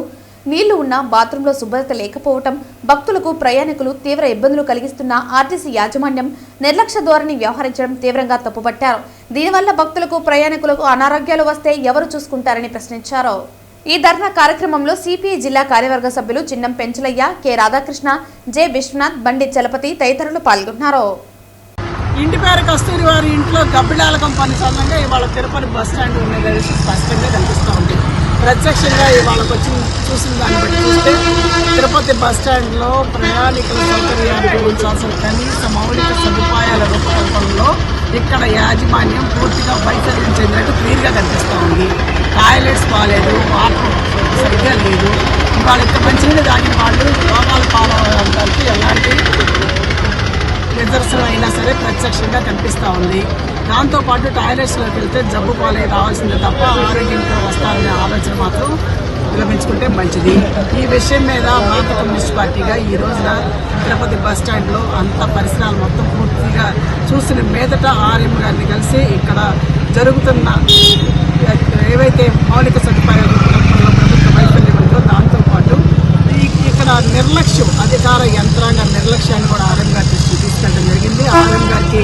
నీళ్లు ఉన్న బాత్రూంలో శుభ్రత లేకపోవటం భక్తులకు, ప్రయాణికులు తీవ్ర ఇబ్బందులు కలిగిస్తున్న ఆర్టీసీ యాజమాన్యం నిర్లక్ష్య ధోరణి వ్యవహరించడం తీవ్రంగా తప్పుపట్టారు. దీనివల్ల భక్తులకు, ప్రయాణికులకు అనారోగ్యాలు వస్తే ఎవరు చూసుకుంటారని ప్రశ్నించారు. ఈ ధర్నా కార్యక్రమంలో సిపిఐ జిల్లా కార్యవర్గ సభ్యులు చిన్నం పెంచలయ్య, కె రాధాకృష్ణ, జె విశ్వనాథ్, బండి చలపతి తదితరులు పాల్గొన్నారు. ఇంటి పేరు కస్తూరి వారి ఇంట్లో గబ్బిలాల కంపెనీ సంబంధంగా ఇవాళ తిరుపతి బస్ స్టాండ్ ఉన్నది స్పష్టంగా కనిపిస్తూ ఉంది. ప్రత్యక్షంగా ఇవాళకు వచ్చి చూసిన దాన్ని బట్టి చూస్తే తిరుపతి బస్ స్టాండ్లో ప్రయాణికుల సౌకర్యాన్ని గురించాల్సిన కనీస మౌలిక సదుపాయాల రూపకల్పనలో ఇక్కడ యాజమాన్యం పూర్తిగా వైఫల్యం చెందినట్టు క్లియర్గా కనిపిస్తూ ఉంది. టాయిలెట్స్ బాగాలేదు, వాటర్ సరిగ్గా లేదు. ఇవాళ ఇక్కడ మంచినీళ్ళు తాగిన వాళ్ళు రోగాలు పాలవడానికి ఎలాంటి నిదర్శనం అయినా సరే ప్రత్యక్షంగా కనిపిస్తూ ఉంది. దాంతోపాటు టాయిలెట్స్లోకి వెళ్తే జబ్బు పాలై రావాల్సిందే తప్ప ఆరోగ్యంతో వస్తారనే ఆలోచన మాత్రం విరమించుకుంటే మంచిది. ఈ విషయం మీద భారత కమ్యూనిస్ట్ పార్టీగా ఈ రోజున తిరుపతి బస్ స్టాండ్లో అంత పరిసరాలు మొత్తం పూర్తిగా చూసిన మీదట ఆర్ఎం గారిని కలిసి ఇక్కడ జరుగుతున్న ఏవైతే మౌలిక సదుపాయాలు ప్రభుత్వ వైఫల్యం ఉందో దాంతోపాటు ఇక్కడ నిర్లక్ష్యం, అధికార యంత్రాంగ నిర్లక్ష్యాన్ని కూడా ఆర్ఎం గారి తీసుకెళ్ళడం జరిగింది. ఆర్ఎం గారికి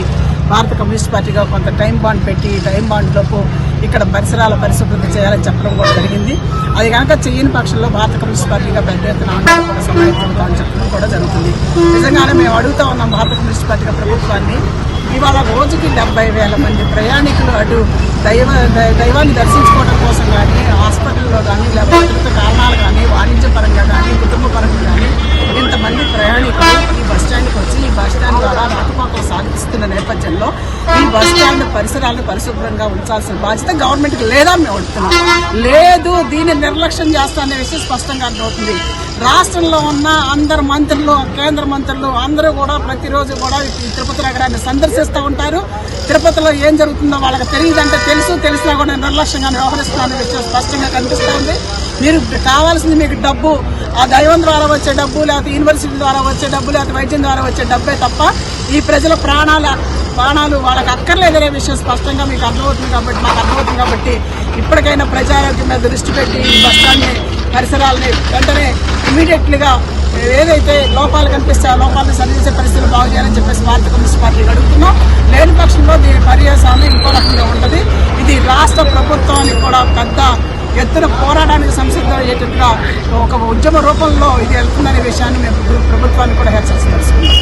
భారత కమ్యూనిస్ట్ పార్టీగా కొంత టైం బాండ్ పెట్టి టైం బాండ్లోపు ఇక్కడ పరిసరాల పరిశుభ్రత చేయాలని చెప్పడం కూడా జరిగింది. అది కనుక చేయని పక్షంలో భారత కమ్యూనిస్ట్ పార్టీగా పెద్ద ఎత్తున ఆందోళన కూడా సమాయత్తమవుతామని చెప్పడం కూడా జరుగుతుంది. నిజంగానే మేము అడుగుతా ఉన్నాం భారత కమ్యూనిస్ట్ పార్టీగా ప్రభుత్వాన్ని, ఇవాళ రోజుకి 70,000 మంది ప్రయాణికులు అటు దైవాన్ని దర్శించుకోవడం కోసం కానీ, హాస్పిటల్లో కానీ, లేకపోతే ఇతర కారణాలు కానీ, వాణిజ్యపరంగా కానీ, కుటుంబ పరంగా కానీ ఇంతమంది ప్రయాణికులు ఈ బస్టాండ్కి వచ్చి ఈ బస్టాండ్ ద్వారా రాకపోకలు సాగిస్తున్న నేపథ్యంలో ఈ బస్టాండ్ పరిసరాలను పరిశుభ్రంగా ఉంచాల్సిన బాధ్యత గవర్నమెంట్కి లేదా మేము అడుగుతున్నాం. లేదు, దీన్ని నిర్లక్ష్యం చేస్తారనే విషయం స్పష్టంగా అర్థమవుతుంది. రాష్ట్రంలో ఉన్న అందరు మంత్రులు, కేంద్ర మంత్రులు అందరూ కూడా ప్రతిరోజు కూడా ఈ తిరుపతి నగరాన్ని సందర్శిస్తూ ఉంటారు. తిరుపతిలో ఏం జరుగుతుందో వాళ్ళకి తెలియదంటే తెలిసినా కూడా నిర్లక్ష్యంగా వ్యవహరిస్తున్న విషయం స్పష్టంగా కనిపిస్తూ ఉంది. మీరు కావాల్సింది మీకు డబ్బు, ఆ దైవం ద్వారా వచ్చే డబ్బు, లేకపోతే యూనివర్సిటీ ద్వారా వచ్చే డబ్బు, లేకపోతే వైద్యం ద్వారా వచ్చే డబ్బే తప్ప ఈ ప్రజల ప్రాణాలు వాళ్ళకి అక్కర్లేదనే విషయం స్పష్టంగా మీకు అర్థమవుతుంది. కాబట్టి మాకు అర్థమవుతుంది. కాబట్టి ఇప్పటికైనా ప్రజారోగ్యం మీద దృష్టి పెట్టి ఈ బస్టాండ్ని పరిసరాలని వెంటనే ఇమీడియట్లీగా ఏదైతే లోపాలు కనిపిస్తే ఆ లోపాలను సరిచేసే పరిస్థితులు బాగు చేయాలని చెప్పేసి భారత కమ్యూనిస్ట్ పార్టీకి అడుగుతున్నాం. లేని పక్షంలో దీని పర్యవసానం ఇంకో రకంగా ఉంటుంది. ఇది రాష్ట్ర ప్రభుత్వానికి కూడా పెద్ద ఎత్తున పోరాటానికి సంసిద్ధం అయ్యేటట్టుగా ఒక ఉద్యమ రూపంలో ఇది వెళ్తుందనే విషయాన్ని మేము ప్రభుత్వాన్ని కూడా హెచ్చరిస్తున్నాం.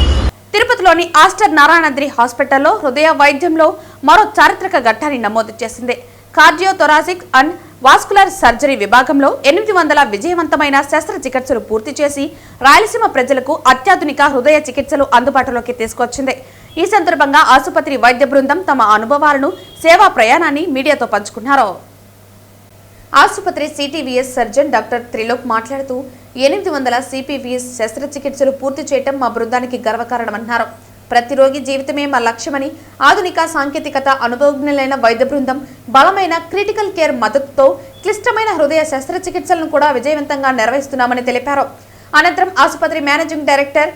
తిరుపతిలోని ఆస్టర్ నారాయణద్రి హాస్పిటల్లో హృదయ వైద్యంలో మరో చారిత్రక ఘట్టాన్ని నమోదు చేసింది. కార్డియోథొరాసిక్ అండ్ వాస్కులర్ సర్జరీ విభాగంలో 800 విజయవంతమైన శస్త్రచికిత్సలు పూర్తి చేసి రాయలసీమ ప్రజలకు అత్యాధునిక హృదయ చికిత్సలు అందుబాటులోకి తీసుకొచ్చింది. ఈ సందర్భంగా ఆసుపత్రి వైద్య బృందం తమ అనుభవాలను, సేవా ప్రయాణాన్ని మీడియాతో పంచుకున్నారు. ఆసుపత్రి సిటీవీఎస్ సర్జన్ డాక్టర్ త్రిలోక్ మాట్లాడుతూ 800 సిపివిఎస్ శస్త్రచికిత్సలు పూర్తి చేయడం మా బృందానికి గర్వకారణమన్నారు. ప్రతి రోగి జీవితమే మా లక్ష్యమని, ఆధునిక సాంకేతికత, అనుభవజ్ఞులైన వైద్య బృందం, బలమైన క్రిటికల్ కేర్ మద్దతుతో క్లిష్టమైన హృదయ శస్త్రచికిత్సలను కూడా విజయవంతంగా నిర్వహిస్తున్నామని తెలిపారు. అనంతరం ఆసుపత్రి managing director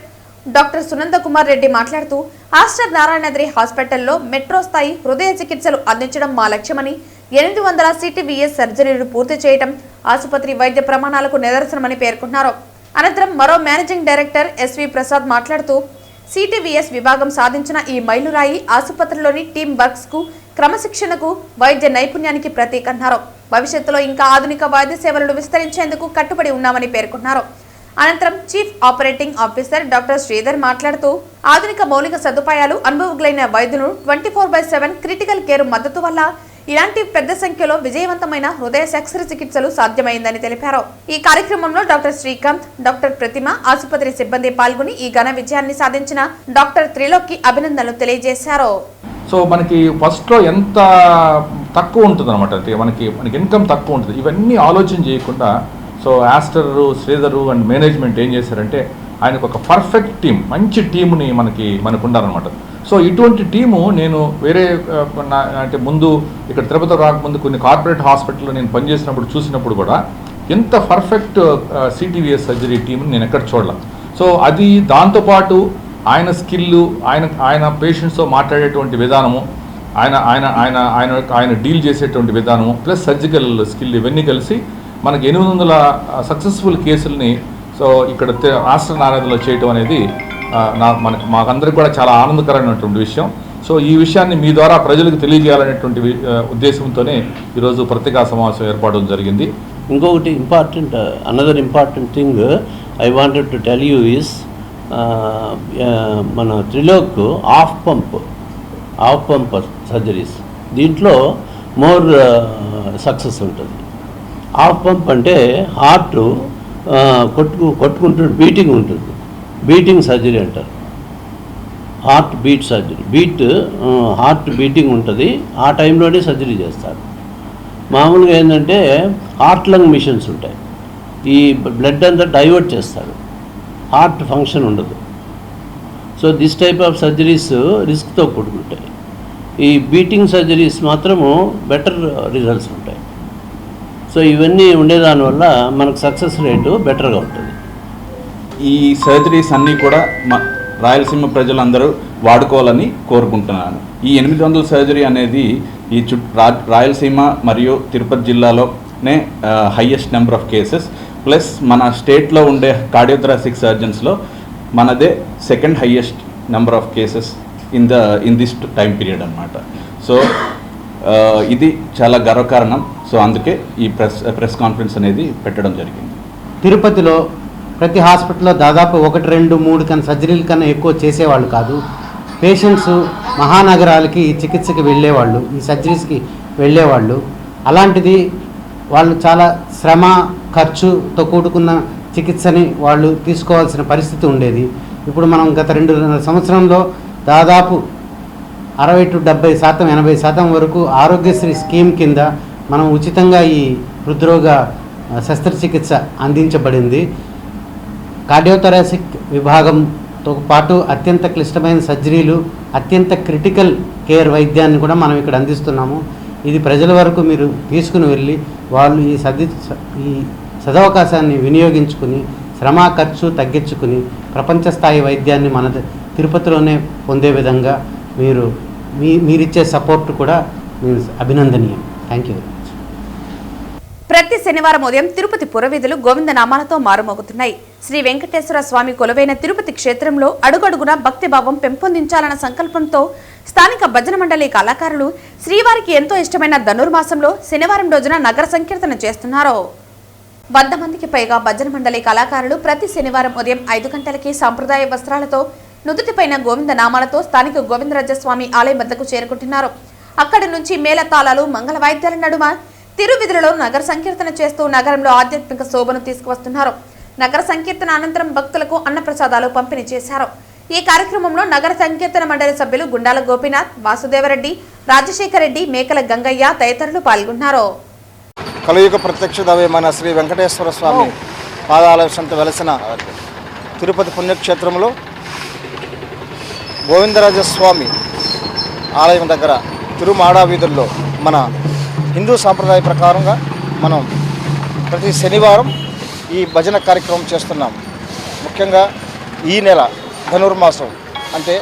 doctor Sunanda Kumar Reddy మాట్లాడుతూ ఆస్టర్ నారాయణద్రి హాస్పిటల్లో మెట్రో స్థాయి హృదయ చికిత్సలు అందించడం మా లక్ష్యమని, 800 సిటీవీఎస్ సర్జరీలు పూర్తి చేయడం ఆసుపత్రి వైద్య ప్రమాణాలకు నిదర్శనమని పేర్కొన్నారు. అనంతరం మరో మేనేజింగ్ డైరెక్టర్ ఎస్వి ప్రసాద్ మాట్లాడుతూ సిటీవీఎస్ విభాగం సాధించిన ఈ మైలురాయి ఆసుపత్రిలోని టీమ్ వర్క్స్ కు, క్రమశిక్షణకు, వైద్య నైపుణ్యానికి ప్రతీకన్నారు. భవిష్యత్తులో ఇంకా ఆధునిక వైద్య సేవలను విస్తరించేందుకు కట్టుబడి ఉన్నామని పేర్కొన్నారు. అనంతరం chief operating officer doctor Sridhar మాట్లాడుతూ ఆధునిక మౌలిక సదుపాయాలు, అనుభవజ్ఞులైన వైద్యులు, 24/7 క్రిటికల్ కేర్ మద్దతు వల్ల ఇలాంటి పెద్ద సంఖ్యలో విజయవంతమైన హృదయ శస్త్రచికిత్సలు సాధ్యమైందని తెలిపారు. ఈ కార్యక్రమంలో డాక్టర్ శ్రీకాంత్, డాక్టర్ ప్రతిమ, ఆసుపత్రి సిబ్బంది పాల్గొని ఈ ఘన విజయాన్ని సాధించిన డాక్టర్ త్రిలోక్కి అభినందనలు తెలియజేశారు. సో మనకి ఫస్ట్లో ఎంత తక్కువ ఉంటుంది అనమాట, అంటే మనకి ఇన్కమ్ తక్కువ ఉంటుంది. ఇవన్నీ ఆలోచన చేయకుండా so Aster, Sridhar and management ఏం చేశారంటే ఆయనకు ఒక పర్ఫెక్ట్ టీం, మంచి టీంని మనకు ఉండాలన్నమాట. సో ఇటువంటి టీము నేను వేరే అంటే ముందు ఇక్కడ తిరుపతి రాకముందు కొన్ని కార్పొరేట్ హాస్పిటల్లో నేను పనిచేసినప్పుడు చూసినప్పుడు కూడా ఎంత పర్ఫెక్ట్ సిటీవీఎస్ సర్జరీ టీంని నేను ఎక్కడ చూడలేదు. సో అది దాంతోపాటు ఆయన స్కిల్లు, ఆయన పేషెంట్స్తో మాట్లాడేటువంటి విధానము, ఆయన డీల్ చేసేటువంటి విధానము, ప్లస్ సర్జికల్ స్కిల్, ఇవన్నీ కలిసి మనకి 800 సక్సెస్ఫుల్ కేసుల్ని సో ఇక్కడ ఆస్టర్ నారాయణలో చేయటం అనేది మాకందరికి కూడా చాలా ఆనందకరమైనటువంటి విషయం. సో ఈ విషయాన్ని మీ ద్వారా ప్రజలకు తెలియజేయాలనేటువంటి ఉద్దేశంతోనే ఈరోజు పత్రికా సమావేశం ఏర్పడడం జరిగింది. ఇంకొకటి another important thing I wanted to tell you is మన త్రిలోక్ ఆఫ్ పంప్ సర్జరీస్, దీంట్లో మోర్ సక్సెస్ ఉంటుంది. ఆఫ్ పంప్ అంటే హార్ట్ కొట్టుకుంటుంది, బీటింగ్ ఉంటుంది, బీటింగ్ సర్జరీ అంటారు. Heart beat surgery, heart beating ఉంటుంది, ఆ టైంలోనే సర్జరీ చేస్తారు. మామూలుగా ఏంటంటే హార్ట్ లంగ్ మిషన్స్ ఉంటాయి, ఈ బ్లడ్ అంతా డైవర్ట్ చేస్తారు, హార్ట్ ఫంక్షన్ ఉండదు. So this type of surgeries రిస్క్తో కూడుకుంటాయి. ఈ బీటింగ్ సర్జరీస్ మాత్రము బెటర్ రిజల్ట్స్ ఉంటాయి. సో ఇవన్నీ ఉండేదానివల్ల మనకు సక్సెస్ రేటు బెటర్గా ఉంటుంది. ఈ సర్జరీస్ అన్నీ కూడా రాయలసీమ ప్రజలందరూ వాడుకోవాలని కోరుకుంటున్నాను. ఈ 800 సర్జరీ అనేది ఈ రాయలసీమ మరియు తిరుపతి జిల్లాలోనే highest number of cases, plus మన స్టేట్లో ఉండే కార్డియోథొరాసిక్ సర్జన్స్లో మనదే second highest number of cases in this time period అన్నమాట. సో ఇది చాలా గర్వకారణం. సో అందుకే ఈ ప్రెస్ కాన్ఫరెన్స్ అనేది పెట్టడం జరిగింది. తిరుపతిలో ప్రతి హాస్పిటల్లో దాదాపు 1, 2, 3 కన్నా సర్జరీల కన్నా ఎక్కువ చేసేవాళ్ళు కాదు. పేషెంట్స్ మహానగరాలకి చికిత్సకి వెళ్ళేవాళ్ళు, ఈ సర్జరీస్కి వెళ్ళేవాళ్ళు. అలాంటిది వాళ్ళు చాలా శ్రమ ఖర్చుతో కూడుకున్న చికిత్సని వాళ్ళు తీసుకోవాల్సిన పరిస్థితి ఉండేది. ఇప్పుడు మనం గత 2 సంవత్సరంలో దాదాపు 60 to 70%, 80% వరకు ఆరోగ్యశ్రీ స్కీమ్ కింద మనం ఉచితంగా ఈ హృద్రోగ శస్త్రచికిత్స అందించబడింది. కార్డియోథొరాసిక్ విభాగంతో పాటు అత్యంత క్లిష్టమైన సర్జరీలు, అత్యంత క్రిటికల్ కేర్ వైద్యాన్ని కూడా మనం ఇక్కడ అందిస్తున్నాము. ఇది ప్రజల వరకు మీరు తీసుకుని వెళ్ళి వాళ్ళు ఈ సదవకాశాన్ని వినియోగించుకుని శ్రమ ఖర్చు తగ్గించుకుని ప్రపంచ స్థాయి వైద్యాన్ని మన తిరుపతిలోనే పొందే విధంగా మీరిచ్చే సపోర్ట్ కూడా అభినందనీయం. Thank you. ప్రతి శనివారం ఉదయం తిరుపతి పురవీధులు గోవిందనామాలతో మారుమోగుతున్నాయి. శ్రీ వెంకటేశ్వర స్వామి కొలువైన తిరుపతి క్షేత్రంలో అడుగడుగున భక్తిభావం పెంపొందించాలన్న సంకల్పంతో స్థానిక భజన మండలి కళాకారులు శ్రీవారికి ఎంతో ఇష్టమైన ధనుర్మాసంలో శనివారం రోజున నగర సంకీర్తన చేస్తున్నారు. 100 మందికి పైగా భజన మండలి కళాకారులు ప్రతి శనివారం ఉదయం 5 గంటలకి సాంప్రదాయ వస్త్రాలతో నుదుటిపైన గోవిందనామాలతో స్థానిక గోవిందరాజస్వామి ఆలయం వద్దకు చేరుకుంటున్నారు. అక్కడి నుంచి మేళతాళాలు, మంగళ వాయిద్యాల నడుమ తిరువిధులలో నగర సంకీర్తన చేస్తూ నగరంలో ఆధ్యాత్మిక శోభను తీసుకువస్తున్నారు. నగర సంకీర్తన అనంతరం భక్తులకు అన్నప్రసాదాలు పంపిణీ చేశారు. ఈ కార్యక్రమంలో నగర సంకీర్తన మండలి సభ్యులు గుండాల గోపీనాథ్, వాసుదేవరెడ్డి, రాజశేఖర్ రెడ్డి, మేకల గంగయ్య తదితరులు పాల్గొన్నారు. కలియుగ ప్రత్యక్ష దైవమైన శ్రీ వెంకటేశ్వర స్వామి పాదాల చెంత వెలసిన తిరుపతి పుణ్యక్షేత్రంలో గోవిందరాజస్వామి ఆలయం దగ్గర తిరుమాడా వీధుల్లో మన హిందూ సాంప్రదాయ ప్రకారంగా మనం ప్రతి శనివారం ఈ భజన కార్యక్రమం చేస్తున్నాం. ముఖ్యంగా ఈ నెల ధనుర్మాసం అంటే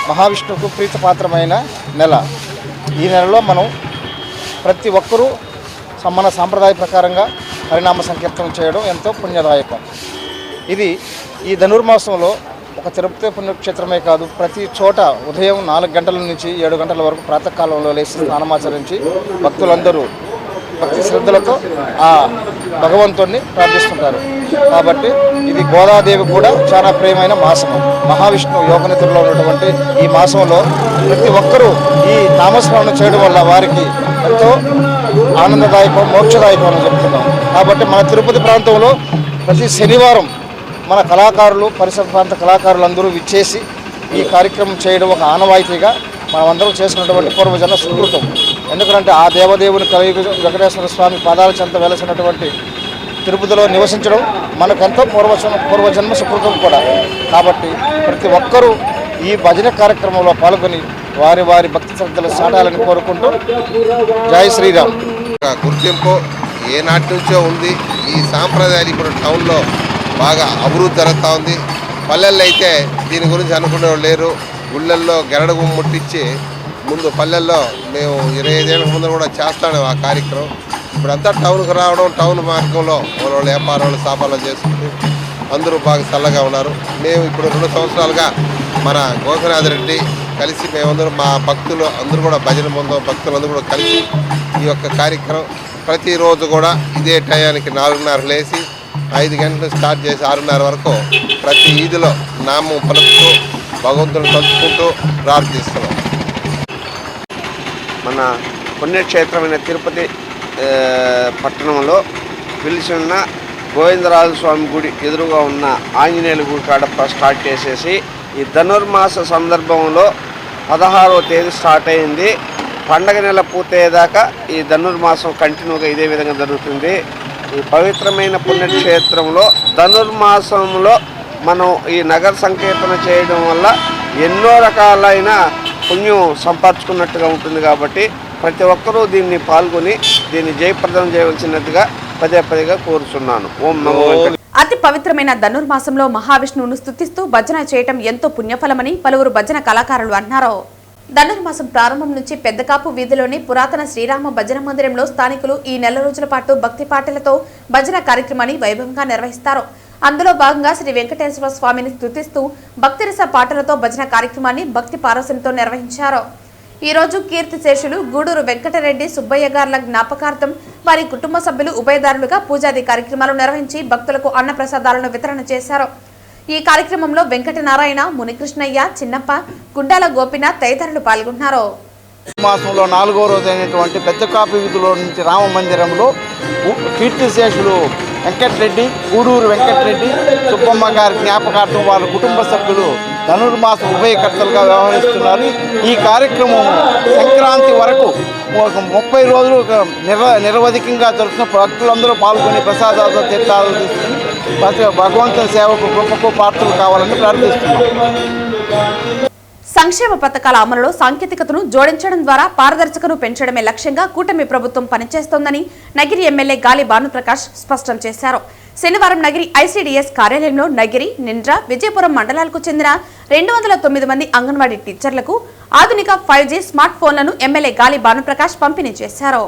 మహావిష్ణువుకు ప్రీతిపాత్రమైన నెల. ఈ నెలలో మనం ప్రతి ఒక్కరూ మన సాంప్రదాయ ప్రకారంగా హరినామ సంకీర్తనం చేయడం ఎంతో పుణ్యదాయకం. ఇది ఈ ధనుర్మాసంలో ఒక తిరుపతి పుణ్యక్షేత్రమే కాదు, ప్రతి చోట ఉదయం 4 గంటల నుంచి 7 గంటల వరకు ప్రాతకాలంలో లేచి స్నానమాచరించి భక్తులందరూ భక్తి శ్రద్ధలతో ఆ భగవంతుడిని ప్రార్థిస్తుంటారు. కాబట్టి ఇది గోదాదేవి కూడా చాలా ప్రియమైన మాసము. మహావిష్ణువు యోగనిద్రలో ఉన్నటువంటి ఈ మాసంలో ప్రతి ఒక్కరూ ఈ నామస్మరణ చేయడం వల్ల వారికి ఎంతో ఆనందదాయకం, మోక్షదాయకం అని చెప్తున్నాం. కాబట్టి మన తిరుపతి ప్రాంతంలో ప్రతి శనివారం మన కళాకారులు, పరిసర ప్రాంత కళాకారులందరూ విచ్చేసి ఈ కార్యక్రమం చేయడం ఒక ఆనవాయితీగా మనమందరం చేసుకున్నటువంటి పూర్వజన్మ సుకృతం. ఎందుకంటే ఆ దేవదేవుని కలియుగ వెంకటేశ్వర స్వామి పాదాల చెంత వెలసినటువంటి తిరుపతిలో నివసించడం మనకెంతో పూర్వజన్మ సుకృతం కూడా. కాబట్టి ప్రతి ఒక్కరూ ఈ భజన కార్యక్రమంలో పాల్గొని వారి వారి భక్తి శ్రద్ధలు సాటాలని కోరుకుంటూ జై శ్రీరామ్. గుర్తింపు ఏనాటి నుంచో ఉంది. ఈ సాంప్రదాయాలు ఇప్పుడు టౌన్లో బాగా అభివృద్ధి జరుగుతూ ఉంది. పల్లెల్లో అయితే దీని గురించి అనుకునే లేరు. గుళ్ళల్లో గెరడగు ముట్టించి ముందు పల్లెల్లో మేము 25 ఏళ్ళ ముందు కూడా చేస్తాను ఆ కార్యక్రమం. ఇప్పుడంతా టౌన్కి రావడం, టౌన్ మార్గంలో వాళ్ళ వ్యాపారాలు సాపాలు చేసుకుంటూ అందరూ బాగా చల్లగా ఉన్నారు. మేము ఇప్పుడు 2 సంవత్సరాలుగా మన గోపినాథ్ రెడ్డి కలిసి మేమందరం మా భక్తులు అందరూ కూడా భజన పొందాం. భక్తులందరూ కూడా కలిసి ఈ యొక్క కార్యక్రమం ప్రతిరోజు కూడా ఇదే టయానికి 4:30 లేచి 5 గంటలు స్టార్ట్ చేసి 6:30 వరకు ప్రతి ఈదిలో నామం పలుకుతూ భగవంతుని తలుచుకుంటూ ప్రార్థిస్తున్నాం. మన పుణ్యక్షేత్రమైన తిరుపతి పట్టణంలో పిలిచిన గోవిందరాజ స్వామి గుడి ఎదురుగా ఉన్న ఆంజనేయుల గుడి కాడ స్టార్ట్ చేసేసి ఈ ధనుర్మాస సందర్భంలో 16వ తేదీ స్టార్ట్ అయింది. పండగ నెల పూర్తయ్యేదాకా ఈ ధనుర్మాసం కంటిన్యూగా ఇదే విధంగా జరుగుతుంది. ఈ పవిత్రమైన పుణ్యక్షేత్రంలో ధనుర్మాసంలో మనం ఈ నగర సంకీర్తన చేయడం వల్ల ఎన్నో రకాలైన పుణ్యం సంపాదించుకున్నట్టుగా ఉంటుంది. కాబట్టి ప్రతి ఒక్కరూ దీన్ని పాల్గొని దీన్ని జయప్రదం చేయవలసినట్టుగా పదే కోరుచున్నాను. ఓం నమో వెంకటేశ్వరాయ. అతి పవిత్రమైన ధనుర్మాసంలో మహావిష్ణువును స్తుతిస్తూ భజన చేయటం ఎంతో పుణ్యఫలమని పలువురు భజన కళాకారులు అన్నారు. ధనుర్మాసం ప్రారంభం నుంచి పెద్దకాపు వీధిలోని పురాతన శ్రీరామ భజన మందిరంలో స్థానికులు ఈ నెల రోజుల పాటు భక్తి పాటలతో భజన కార్యక్రమాన్ని వైభవంగా నిర్వహిస్తారు. అందులో భాగంగా శ్రీ వెంకటేశ్వర స్వామిని స్తుతిస్తూ భక్తిరస పాటలతో భజన కార్యక్రమాన్ని భక్తి పారవశ్యంతో నిర్వహించారు. ఈ రోజు కీర్తిశేషులు గూడూరు వెంకటరెడ్డి సుబ్బయ్య గార్ల జ్ఞాపకార్థం వారి కుటుంబ సభ్యులు ఉభయదారులుగా పూజాది కార్యక్రమాలు నిర్వహించి భక్తులకు అన్నప్రసాదాలను వితరణ చేశారు. ఈ కార్యక్రమంలో వెంకటనారాయణ, మునికృష్ణయ్య, చిన్నప్ప, గుండాల గోపీనాథ్ తదితరులు పాల్గొన్నారు. మాసంలో 4వ రోజు అయినటువంటి పెద్ద కాపీ వీధిలో నుంచి రామ మందిరంలో కీర్తిశేషులు వెంకటరెడ్డి, గూడూరు వెంకటరెడ్డి, సుబ్బమ్మ గారి జ్ఞాపకార్థం వాళ్ళ కుటుంబ సభ్యులు ధనుర్మాస ఉభయకర్తలుగా వ్యవహరిస్తున్నారు. ఈ కార్యక్రమం సంక్రాంతి వరకు 30 రోజులు నిరవధికంగా జరుగుతున్న భక్తులందరూ పాల్గొని ప్రసాదాలతో తీర్థాలు తీసుకుని భగవంతుని సేవకు గొప్ప పాత్రలు కావాలని ప్రార్థిస్తున్నాం. సంక్షేమ పథకాల అమలులో సాంకేతికతను జోడించడం ద్వారా పారదర్శకతను పెంచడమే లక్ష్యంగా కూటమి ప్రభుత్వం పనిచేస్తోందని నగిరి ఎమ్మెల్యే గాలి భానుప్రకాష్ స్పష్టం చేశారు. శనివారం నగిరి ఐసీడీఎస్ కార్యాలయంలో నగిరి, నిండ్ర, విజయపురం మండలాలకు చెందిన 209 మంది అంగన్వాడీ టీచర్లకు ఆధునిక 5G స్మార్ట్ ఫోన్లను ఎమ్మెల్యే గాలి భానుప్రకాష్ పంపిణీ చేశారు.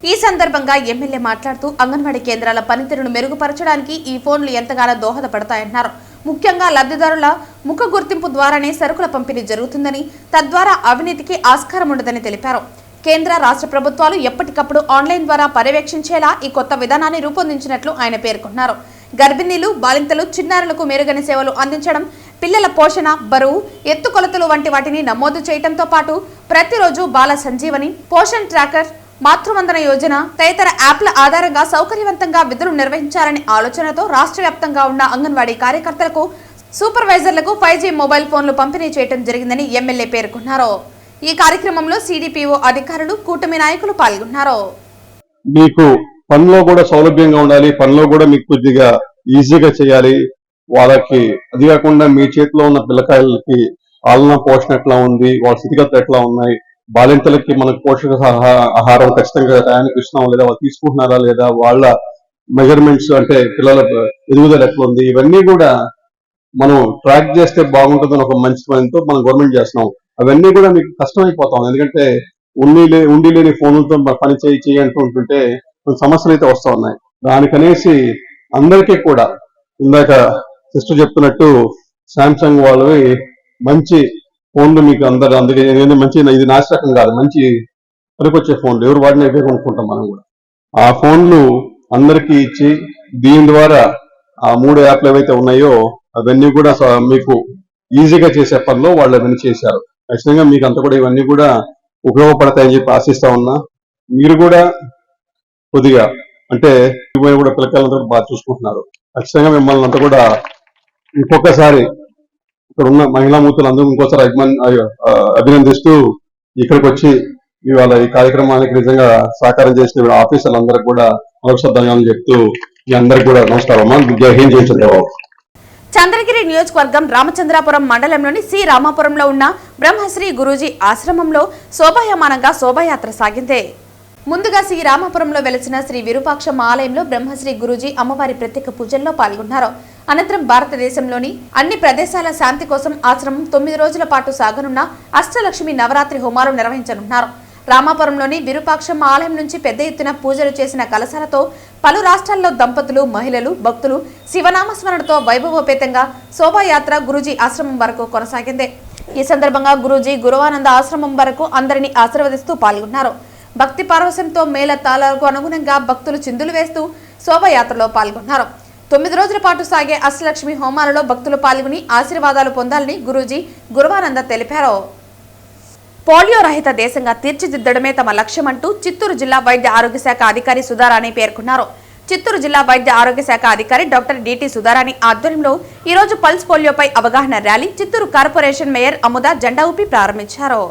ఈ సందర్భంగా ఎమ్మెల్యే మాట్లాడుతూ అంగన్వాడీ కేంద్రాల పనితీరును మెరుగుపరచడానికి ఈ ఫోన్లు ఎంతగానో దోహదపడతాయన్నారు. ముఖ్యంగా లబ్ధిదారుల ముఖ గుర్తింపు ద్వారానే సరుకుల పంపిణీ జరుగుతుందని, తద్వారా అవినీతికి ఆస్కారం ఉండదని తెలిపారు. కేంద్ర రాష్ట్ర ప్రభుత్వాలు ఎప్పటికప్పుడు ఆన్లైన్ ద్వారా పర్యవేక్షించేలా ఈ కొత్త విధానాన్ని రూపొందించినట్లు ఆయన పేర్కొన్నారు. గర్భిణీలు, బాలింతలు, చిన్నారులకు మెరుగైన సేవలు అందించడం, పిల్లల పోషణ, బరువు, ఎత్తుకొలతలు వంటి వాటిని నమోదు చేయడంతో పాటు ప్రతిరోజు బాల సంజీవని, పోషణ్ ట్రాకర్, మాతృవందన యోజన తదితర యాప్ల ఆధారంగా సౌకర్యవంతంగా విధులు నిర్వహించాలనే ఆలోచనతో రాష్ట్ర వ్యాప్తంగా ఉన్న అంగన్వాడీ కార్యకర్తలకు, సూపర్వైజర్లకు 5G మొబైల్ ఫోన్లు పంపిణీ చేయడం జరిగిందని ఎమ్మెల్యే పేర్కొన్నారు. ఈ కార్యక్రమంలో సిడిపిఓ అధికారులు, కూటమి నాయకులు పాల్గొన్నారు. మీకు పనిలో కూడా సౌలభ్యంగా ఉండాలి, పనిలో కూడా మీకు కొద్దిగా ఈజీగా చేయాలి. వాళ్ళకి అది కాకుండా మీ చేతిలో ఉన్న పిల్లకాయలకి ఆలన పోషణ ఎట్లా ఉంది, వాళ్ళ స్థితిగతులు ఎట్లా ఉన్నాయి, బాలింతలకి మనకు పోషక ఆహారం ఖచ్చితంగా టయానికి ఇస్తున్నాం లేదా, వాళ్ళు తీసుకుంటున్నారా లేదా, వాళ్ళ మెజర్మెంట్స్ అంటే పిల్లల ఎదుగుదల ఎట్లా ఉంది, ఇవన్నీ కూడా మనం ట్రాక్ చేస్తే బాగుంటుందని ఒక మంచి పనితో మనం గవర్నమెంట్ చేస్తున్నాం. అవన్నీ కూడా మీకు కష్టమైపోతాం. ఎందుకంటే ఉండి లేని ఫోన్లతో పని చేయి అంటుంటే కొన్ని సమస్యలు అయితే వస్తూ ఉన్నాయి. దానికనేసి అందరికీ కూడా ఇందాక సిస్టర్ చెప్తున్నట్టు శాంసంగ్ వాళ్ళవి మంచి ఫోన్లు మీకు అందుకే మంచి, ఇది నాశరకం కాదు, మంచి పనికొచ్చే ఫోన్లు, ఎవరు వాడినా ఇవే కొనుక్కుంటాం మనం కూడా. ఆ ఫోన్లు అందరికీ ఇచ్చి దీని ద్వారా ఆ 3 యాప్లు ఏవైతే ఉన్నాయో అవన్నీ కూడా మీకు ఈజీగా చేసే పనిలో వాళ్ళు అవన్నీ చేశారు. ఖచ్చితంగా మీకు అంతా కూడా ఇవన్నీ కూడా ఉపయోగపడతాయని చెప్పి ఆశిస్తా ఉన్నా. మీరు కూడా కొద్దిగా అంటే కూడా పిల్లకాయలంతా బాగా చూసుకుంటున్నారు. ఖచ్చితంగా మిమ్మల్ని అంతా కూడా ఇంకొకసారి ఇక్కడ ఉన్న మహిళా మూర్తులందరూ ఇంకోసారి అభినందిస్తూ ఇక్కడికి వచ్చి ఇవాళ ఈ కార్యక్రమానికి నిజంగా సహకారం చేసిన ఆఫీసర్లందరికీ కూడా మరొకసారి ధన్యవాదాలు చెప్తూ మీ అందరికి కూడా నమస్కారం. జై హింద్, జై చంద్రబాబు. చంద్రగిరి నియోజకవర్గం రామచంద్రాపురం మండలంలోని సి రామాపురంలో ఉన్న బ్రహ్మశ్రీ గురూజీ ఆశ్రమంలో శోభాయమానంగా శోభాయాత్ర సాగింది. ముందుగా శ్రీ రామాపురంలో వెలిసిన శ్రీ విరూపాక్షమ్మ ఆలయంలో బ్రహ్మశ్రీ గురూజీ అమ్మవారి ప్రత్యేక పూజల్లో పాల్గొన్నారు. అనంతరం భారతదేశంలోని అన్ని ప్రదేశాల శాంతి కోసం ఆశ్రమం 9 రోజుల పాటు సాగనున్న అష్టలక్ష్మి నవరాత్రి హోమాలు నిర్వహించనున్నారు. రామాపురంలోని విరూపాక్షమ్మ ఆలయం నుంచి పెద్ద ఎత్తున పూజలు చేసిన కలశాలతో పలు రాష్ట్రాల్లో దంపతులు, మహిళలు, భక్తులు శివనామస్మరణతో వైభవోపేతంగా శోభాయాత్ర గురూజీ ఆశ్రమం వరకు కొనసాగింది. ఈ సందర్భంగా గురూజీ గురువానంద ఆశ్రమం వరకు అందరినీ ఆశీర్వదిస్తూ పాల్గొన్నారు. భక్తి పారవశ్యంతో మేళ తాళాలకు అనుగుణంగా భక్తులు చిందులు వేస్తూ శోభాయాత్రలో పాల్గొన్నారు. 9 రోజుల పాటు సాగే అష్టలక్ష్మి హోమాలలో భక్తులు పాల్గొని ఆశీర్వాదాలు పొందాలని గురూజీ గురువానంద తెలిపారు. పోలియో రహిత దేశంగా తీర్చిదిద్దడమే తమ లక్ష్యమంటూ చిత్తూరు జిల్లా వైద్య ఆరోగ్య శాఖ అధికారి సుధారాణి పేర్కొన్నారు. చిత్తూరు జిల్లా వైద్య ఆరోగ్య శాఖ అధికారి డాక్టర్ డిటి సుధారాణి ఆధ్వర్యంలో ఈ రోజు పల్స్ పోలియోపై అవగాహన rally Chittoor corporation mayor Amuda జెండా ఊపి ప్రారంభించారు.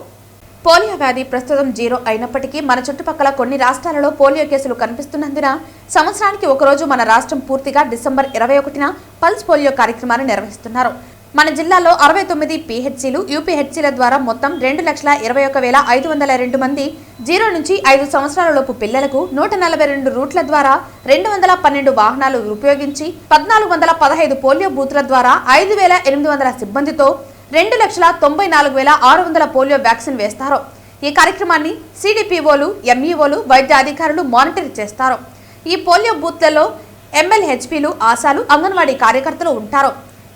పోలియో వ్యాధి ప్రస్తుతం 0 అయినప్పటికీ మన చుట్టుపక్కల కొన్ని రాష్ట్రాలలో పోలియో కేసులు కనిపిస్తున్నందున సంవత్సరానికి ఒకరోజు మన రాష్ట్రం పూర్తిగా డిసెంబర్ 21న పల్స్ పోలియో కార్యక్రమాన్ని నిర్వహిస్తున్నారు. మన జిల్లాలో 69 పిహెచ్సిలు, యూపీహెచ్సిల ద్వారా మొత్తం 2,21,502 మంది 0 నుంచి 5 సంవత్సరాలలోపు పిల్లలకు 142 రూట్ల ద్వారా 212 వాహనాలు ఉపయోగించి 1,415 పోలియో బూత్ల ద్వారా 5,800 సిబ్బందితో 2,94,600 పోలియో వ్యాక్సిన్ వేస్తారు. ఈ కార్యక్రమాన్ని సిడిపిఓలు, ఎంఈఓలు, వైద్య అధికారులు మానిటర్ చేస్తారు. ఈ పోలియో బూత్లలో ఎంఎల్హెచ్పీలు, ఆశాలు, అంగన్వాడీ కార్యకర్తలు ఉంటారు.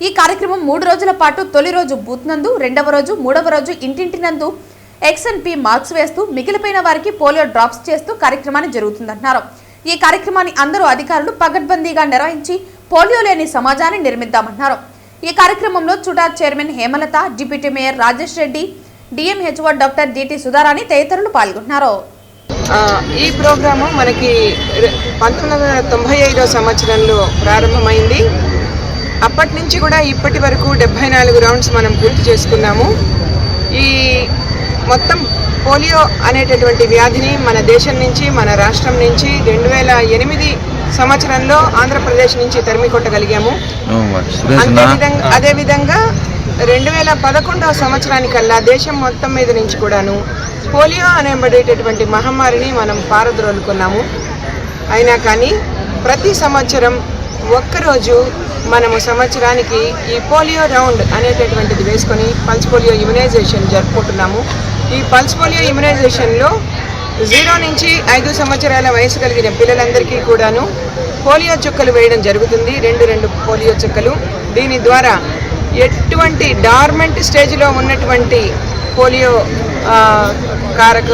ఈ కార్యక్రమం 3 రోజుల పాటు తొలి రోజు బూత్ నందు, 2వ రోజు, 3వ రోజు ఇంటింటి నందు XNP మార్క్స్ వేస్తూ మిగిలిపోయిన వారికి పోలియో డ్రాప్స్ చేస్తూ కార్యక్రమాన్ని జరుగుతుందన్నారు. ఈ కార్యక్రమాన్ని అందరూ అధికారులు పగడ్బందీగా నిర్వహించి పోలియో లేని సమాజాన్ని నిర్మిద్దామన్నారు. ఈ కార్యక్రమంలో CUDA chairman Hemalatha, deputy mayor Rajesh Reddy, DMHO doctor DT Sudharani తదితరులు పాల్గొన్నారు. ఈ ప్రోగ్రాము మనకి 1995 సంవత్సరంలో ప్రారంభమైంది. అప్పటి నుంచి కూడా ఇప్పటి వరకు 74 రౌండ్స్ మనం పూర్తి చేసుకున్నాము. ఈ మొత్తం పోలియో అనేటటువంటి వ్యాధిని మన దేశం నుంచి, మన రాష్ట్రం నుంచి 2008 సంవత్సరంలో ఆంధ్రప్రదేశ్ నుంచి తరిమి కొట్టగలిగాము. అదేవిధంగా 2011 సంవత్సరానికల్లా దేశం మొత్తం మీద నుంచి కూడాను పోలియో అనేబడేటటువంటి మహమ్మారిని మనం పారద్రోలుకున్నాము. అయినా కానీ ప్రతి సంవత్సరం ఒక్కరోజు మనము సంవత్సరానికి ఈ పోలియో రౌండ్ అనేటటువంటిది వేసుకొని పల్స్ పోలియో ఇమ్యునైజేషన్ జరుపుకుంటున్నాము. ఈ పల్స్ పోలియో ఇమ్యునైజేషన్లో 0 నుంచి 5 సంవత్సరాల వయసు కలిగిన పిల్లలందరికీ కూడాను పోలియో చుక్కలు వేయడం జరుగుతుంది. 2 పోలియో చుక్కలు. దీని ద్వారా ఎటువంటి డార్మెంట్ స్టేజ్లో ఉన్నటువంటి పోలియో కారక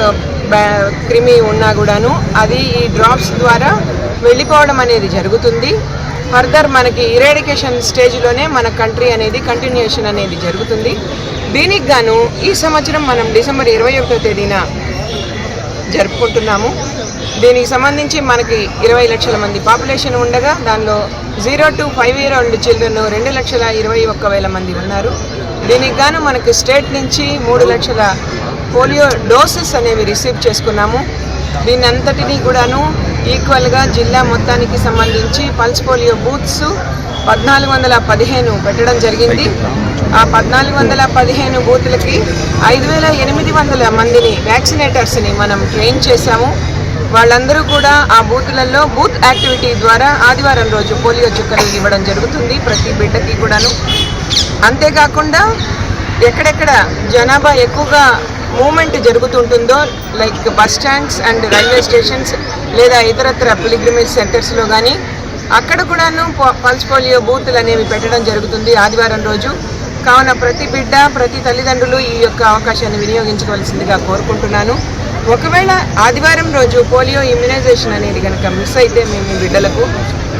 క్రిమి ఉన్నా కూడాను అది ఈ డ్రాప్స్ ద్వారా వెళ్ళిపోవడం అనేది జరుగుతుంది. ఫర్దర్ మనకి ఇరేడికేషన్ స్టేజ్లోనే మన కంట్రీ అనేది కంటిన్యూషన్ అనేది జరుగుతుంది. దీనికి గాను ఈ సంవత్సరం మనం డిసెంబర్ 21వ తేదీన జరుపుకుంటున్నాము. దీనికి సంబంధించి మనకి 20 లక్షల మంది పాపులేషన్ ఉండగా దానిలో 0 to 5 year old చిల్డ్రన్ 2,21,000 మంది ఉన్నారు. దీనికి గాను మనకి స్టేట్ నుంచి 3 లక్షల పోలియో డోసెస్ అనేవి రిసీవ్ చేసుకున్నాము. దీని అంతటినీ కూడాను ఈక్వల్గా జిల్లా మొత్తానికి సంబంధించి పల్స్ పోలియో బూత్స్ 1415 పెట్టడం జరిగింది. ఆ 1415 బూత్లకి 5,800 మందిని వ్యాక్సినేటర్స్ని మనం ట్రైన్ చేశాము. వాళ్ళందరూ కూడా ఆ బూత్లలో బూత్ యాక్టివిటీ ద్వారా ఆదివారం రోజు పోలియో చుక్కలు ఇవ్వడం జరుగుతుంది ప్రతి బిడ్డకి కూడాను. అంతేకాకుండా ఎక్కడెక్కడ జనాభా ఎక్కువగా మూమెంట్ జరుగుతుంటుందో like bus stands and railway stations లేదా ఇతరత్ర పిలిగ్రిమేజ్ సెంటర్స్లో కానీ అక్కడ కూడాను పల్స్ పోలియో బూత్లు అనేవి పెట్టడం జరుగుతుంది ఆదివారం రోజు. కావున ప్రతి బిడ్డ, ప్రతి తల్లిదండ్రులు ఈ యొక్క అవకాశాన్ని వినియోగించుకోవాల్సిందిగా కోరుకుంటున్నాను. ఒకవేళ ఆదివారం రోజు పోలియో ఇమ్యునైజేషన్ అనేది కనుక మిస్ అయితే మీ బిడ్డలకు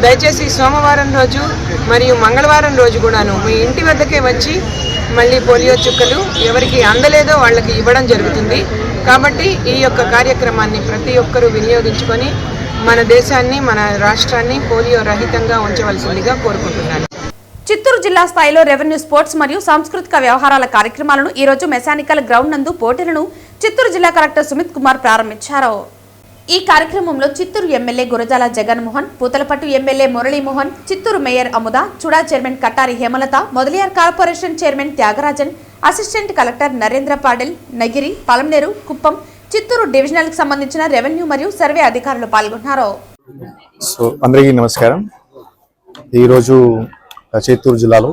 దయచేసి సోమవారం రోజు మరియు మంగళవారం రోజు కూడాను మీ ఇంటి వద్దకే వచ్చి మళ్ళీ పోలియో చుక్కలు ఎవరికి అందలేదో వాళ్ళకి ఇవ్వడం జరుగుతుంది. కాబట్టి ఈ యొక్క కార్యక్రమాన్ని ప్రతి ఒక్కరూ వినియోగించుకొని మన దేశాన్ని, మన రాష్ట్రాన్ని పోలియో రహితంగా ఉంచవలసిందిగా కోరుకుంటున్నాను. చిత్తూరు జిల్లా స్థాయిలో రెవెన్యూ, స్పోర్ట్స్ మరియు సాంస్కృతిక వ్యవహారాల కార్యక్రమాలను ఈ రోజు మెకానికల్ గ్రౌండ్ నందు పోటీలను చిత్తూరు జిల్లా కలెక్టర్ సుమిత్ కుమార్ ప్రారంభించారు. ఈ కార్యక్రమంలో Chittoor MLA Gurajala Jaganmohan, Puthalapattu MLA Muralimohan, Chittoor mayor Amuda, CUDA chairman Kattari Hemalatha, Mudaliar corporation chairman Thyagarajan, assistant collector Narendra Patil, Nagari, Palamaner, Kuppam, Chittoor divisional కి సంబంధించిన రెవెన్యూ మరియు సర్వే అధికారులు పాల్గొన్నారు. సో అందరికీ నమస్కారం. ఈరోజు చిత్తూరు జిల్లాలో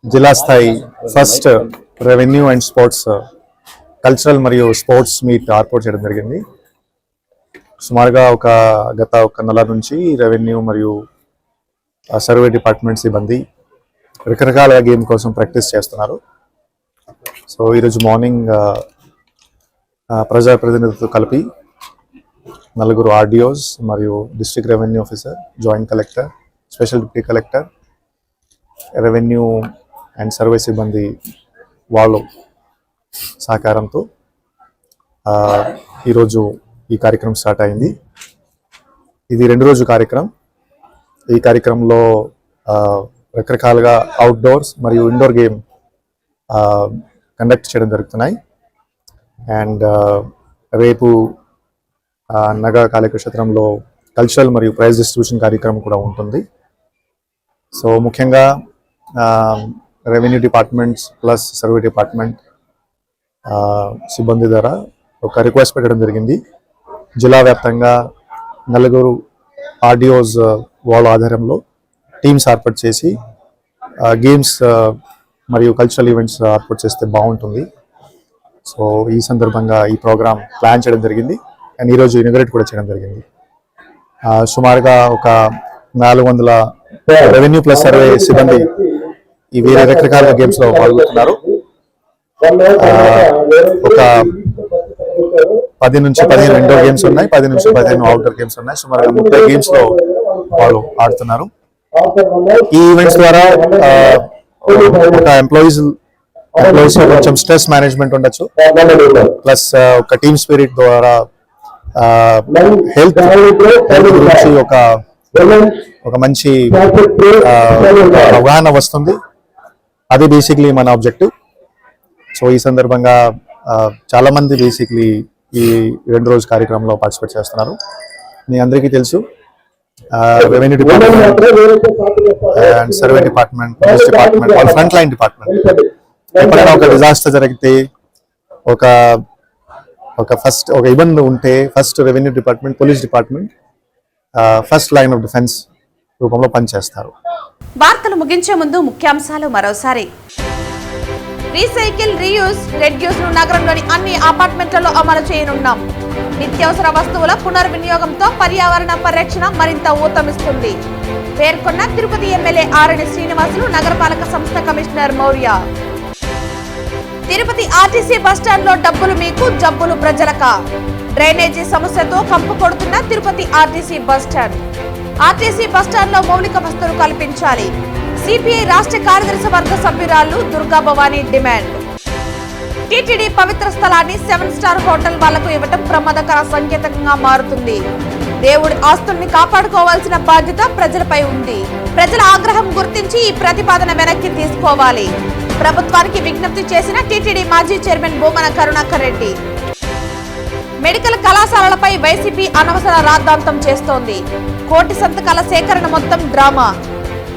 జిల్లా స్థాయి first revenue and sports cultural మరియు స్పోర్ట్స్ మీట్ ఏర్పాటు చేయడం జరిగింది. సుమారుగా గత ఒక నెల నుంచి రెవెన్యూ మరియు సర్వే డిపార్ట్మెంట్ సిబ్బంది రకరకాల గేమ్ కోసం ప్రాక్టీస్ చేస్తున్నారు. సో ఈరోజు మార్నింగ్ ప్రజాప్రతినిధులతో కలిపి 4 ఆర్డిఓస్ మరియు district revenue officer, joint collector, special deputy collector, revenue and survey సిబ్బంది వాళ్ళు సహకారంతో ఈరోజు ఈ కార్యక్రమం స్టార్ట్ అయింది. ఇది 2 రోజు కార్యక్రమం. ఈ కార్యక్రమంలో రకరకాలుగా అవుట్డోర్స్ మరియు ఇండోర్ గేమ్ కండక్ట్ చేయడం జరుగుతున్నాయి. అండ్ రేపు నగర కళాక్షేత్రంలో కల్చరల్ మరియు ప్రైజ్ డిస్ట్రిబ్యూషన్ కార్యక్రమం కూడా ఉంటుంది. సో ముఖ్యంగా revenue departments plus survey department సిబ్బంది ద్వారా ఒక రిక్వెస్ట్ పెట్టడం జరిగింది. జిల్లా వ్యాప్తంగా 4 ఆర్డిఓస్ వాళ్ళ ఆధారంలో టీమ్స్ ఏర్పాటు చేసి గేమ్స్ మరియు కల్చరల్ ఈవెంట్స్ ఏర్పాటు చేస్తే బాగుంటుంది. సో ఈ సందర్భంగా ఈ ప్రోగ్రామ్ ప్లాన్ చేయడం జరిగింది అండ్ ఈరోజు ఇనాగరేట్ కూడా చేయడం జరిగింది. సుమారుగా ఒక 400 రెవెన్యూ ప్లస్ సర్వే సిబ్బంది ఈ వేరే రకరకాల గేమ్స్ లో పాల్గొంటున్నారు. ఒక 10 నుంచి 15 ఇండోర్ గేమ్స్ ఉన్నాయి, 10 నుంచి 15 అవుట్డోర్ గేమ్స్ ఉన్నాయి. సుమారుగా 30 గేమ్స్ లో వాళ్ళు ఆడుతున్నారు. ఈ ఈవెంట్స్ ద్వారా ఒక ఎంప్లాయీస్ ఎంప్లాయీస్ కొంచెం స్ట్రెస్ మేనేజ్మెంట్ ఉండొచ్చు, ప్లస్ ఒక టీమ్ స్పిరిట్ ద్వారా హెల్త్ గురించి ఒక మంచి అవగాహన వస్తుంది. అది బేసిక్లీ మన ఆబ్జెక్టివ్. సో ఈ సందర్భంగా చాలా మంది బేసిక్లీ ఈ 2 రోజు కార్యక్రమంలో పార్టిసిపేట్ చేస్తున్నారు. మీ అందరికీ తెలుసు revenue department and survey department, police department, వాళ్ళ ఫ్రంట్ లైన్ డిపార్ట్మెంట్. ఎప్పుడైనా ఒక డిజాస్టర్ జరిగితే ఒక ఇబ్బంది ఉంటే first revenue department, police department first line of defence రూపంలో పనిచేస్తారు. వార్తలు ముగించే ముందు ముఖ్యాంశాలు మరోసారి. రీసైకిల్, రీయూజ్, రెడ్యూస్ ను నగరంలోని అన్ని అపార్ట్మెంట్లలో అమలు చేయనున్నాం. నిత్యావసర వస్తువుల పునర్వినియోగంతో పర్యావరణ పరిరక్షణ మరింత ఊతమిస్తుంది. పేర్కొన్న తిరుపతి ఎమ్మెల్యే ఆరణి శ్రీనివాసులు, నగరపాలక సంస్థ commissioner Maurya. Tirupati RTC bus stand లో డబ్బులు మీకు, జబ్బులు ప్రజలక. డ్రైనేజీ సమస్యతో కంపు కొడుతున్న Tirupati RTC bus stand. RTC bus stand లో మౌలిక వసతులు కల్పించాలి. సిపిఐ రాష్ట్ర కార్యదర్శి వర్గ సభ్యురాలు దుర్గా భవానీ డిమాండ్. టీటీడీ పవిత్ర స్థలాన్ని 7 స్టార్ హోటల్ వాళ్లకు ఇవ్వటం ప్రమాదకర సంకేతంగా మారుతుంది. దేవుడి ఆస్తుల్ని కాపాడుకోవాల్సిన బాధ్యత ప్రజలపై ఉంది. ప్రజల ఆగ్రహం గుర్తించి ఈ ప్రతిపాదన వెనక్కి తీసుకోవాలి. ప్రభుత్వానికి విజ్ఞప్తి చేసిన టీటీడీ మాజీ చైర్మన్ భూమన కరుణాకర్ రెడ్డి. మెడికల్ కళాశాలలపై వైసీపీ అనవసర రాద్ధాంతం చేస్తోంది. కోటి సంతకాల సేకరణ మొత్తం డ్రామా.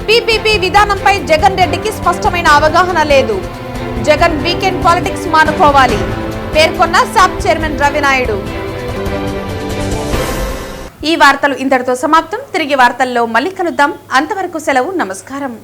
పీపీపీ విధానంపై జగన్ రెడ్డికి స్పష్టమైన అవగాహన లేదు. జగన్ వీకెండ్ పాలిటిక్స్ మానుకోవాలి. పేర్కొన్న సాప్ చైర్మన్ రవినాయుడు. ఈ వార్తలు ఇంతటితో సమాప్తం. తిరిగి వార్తల్లో మళ్ళీ కలుద్దాం. అంతవరకు సెలవు. నమస్కారం.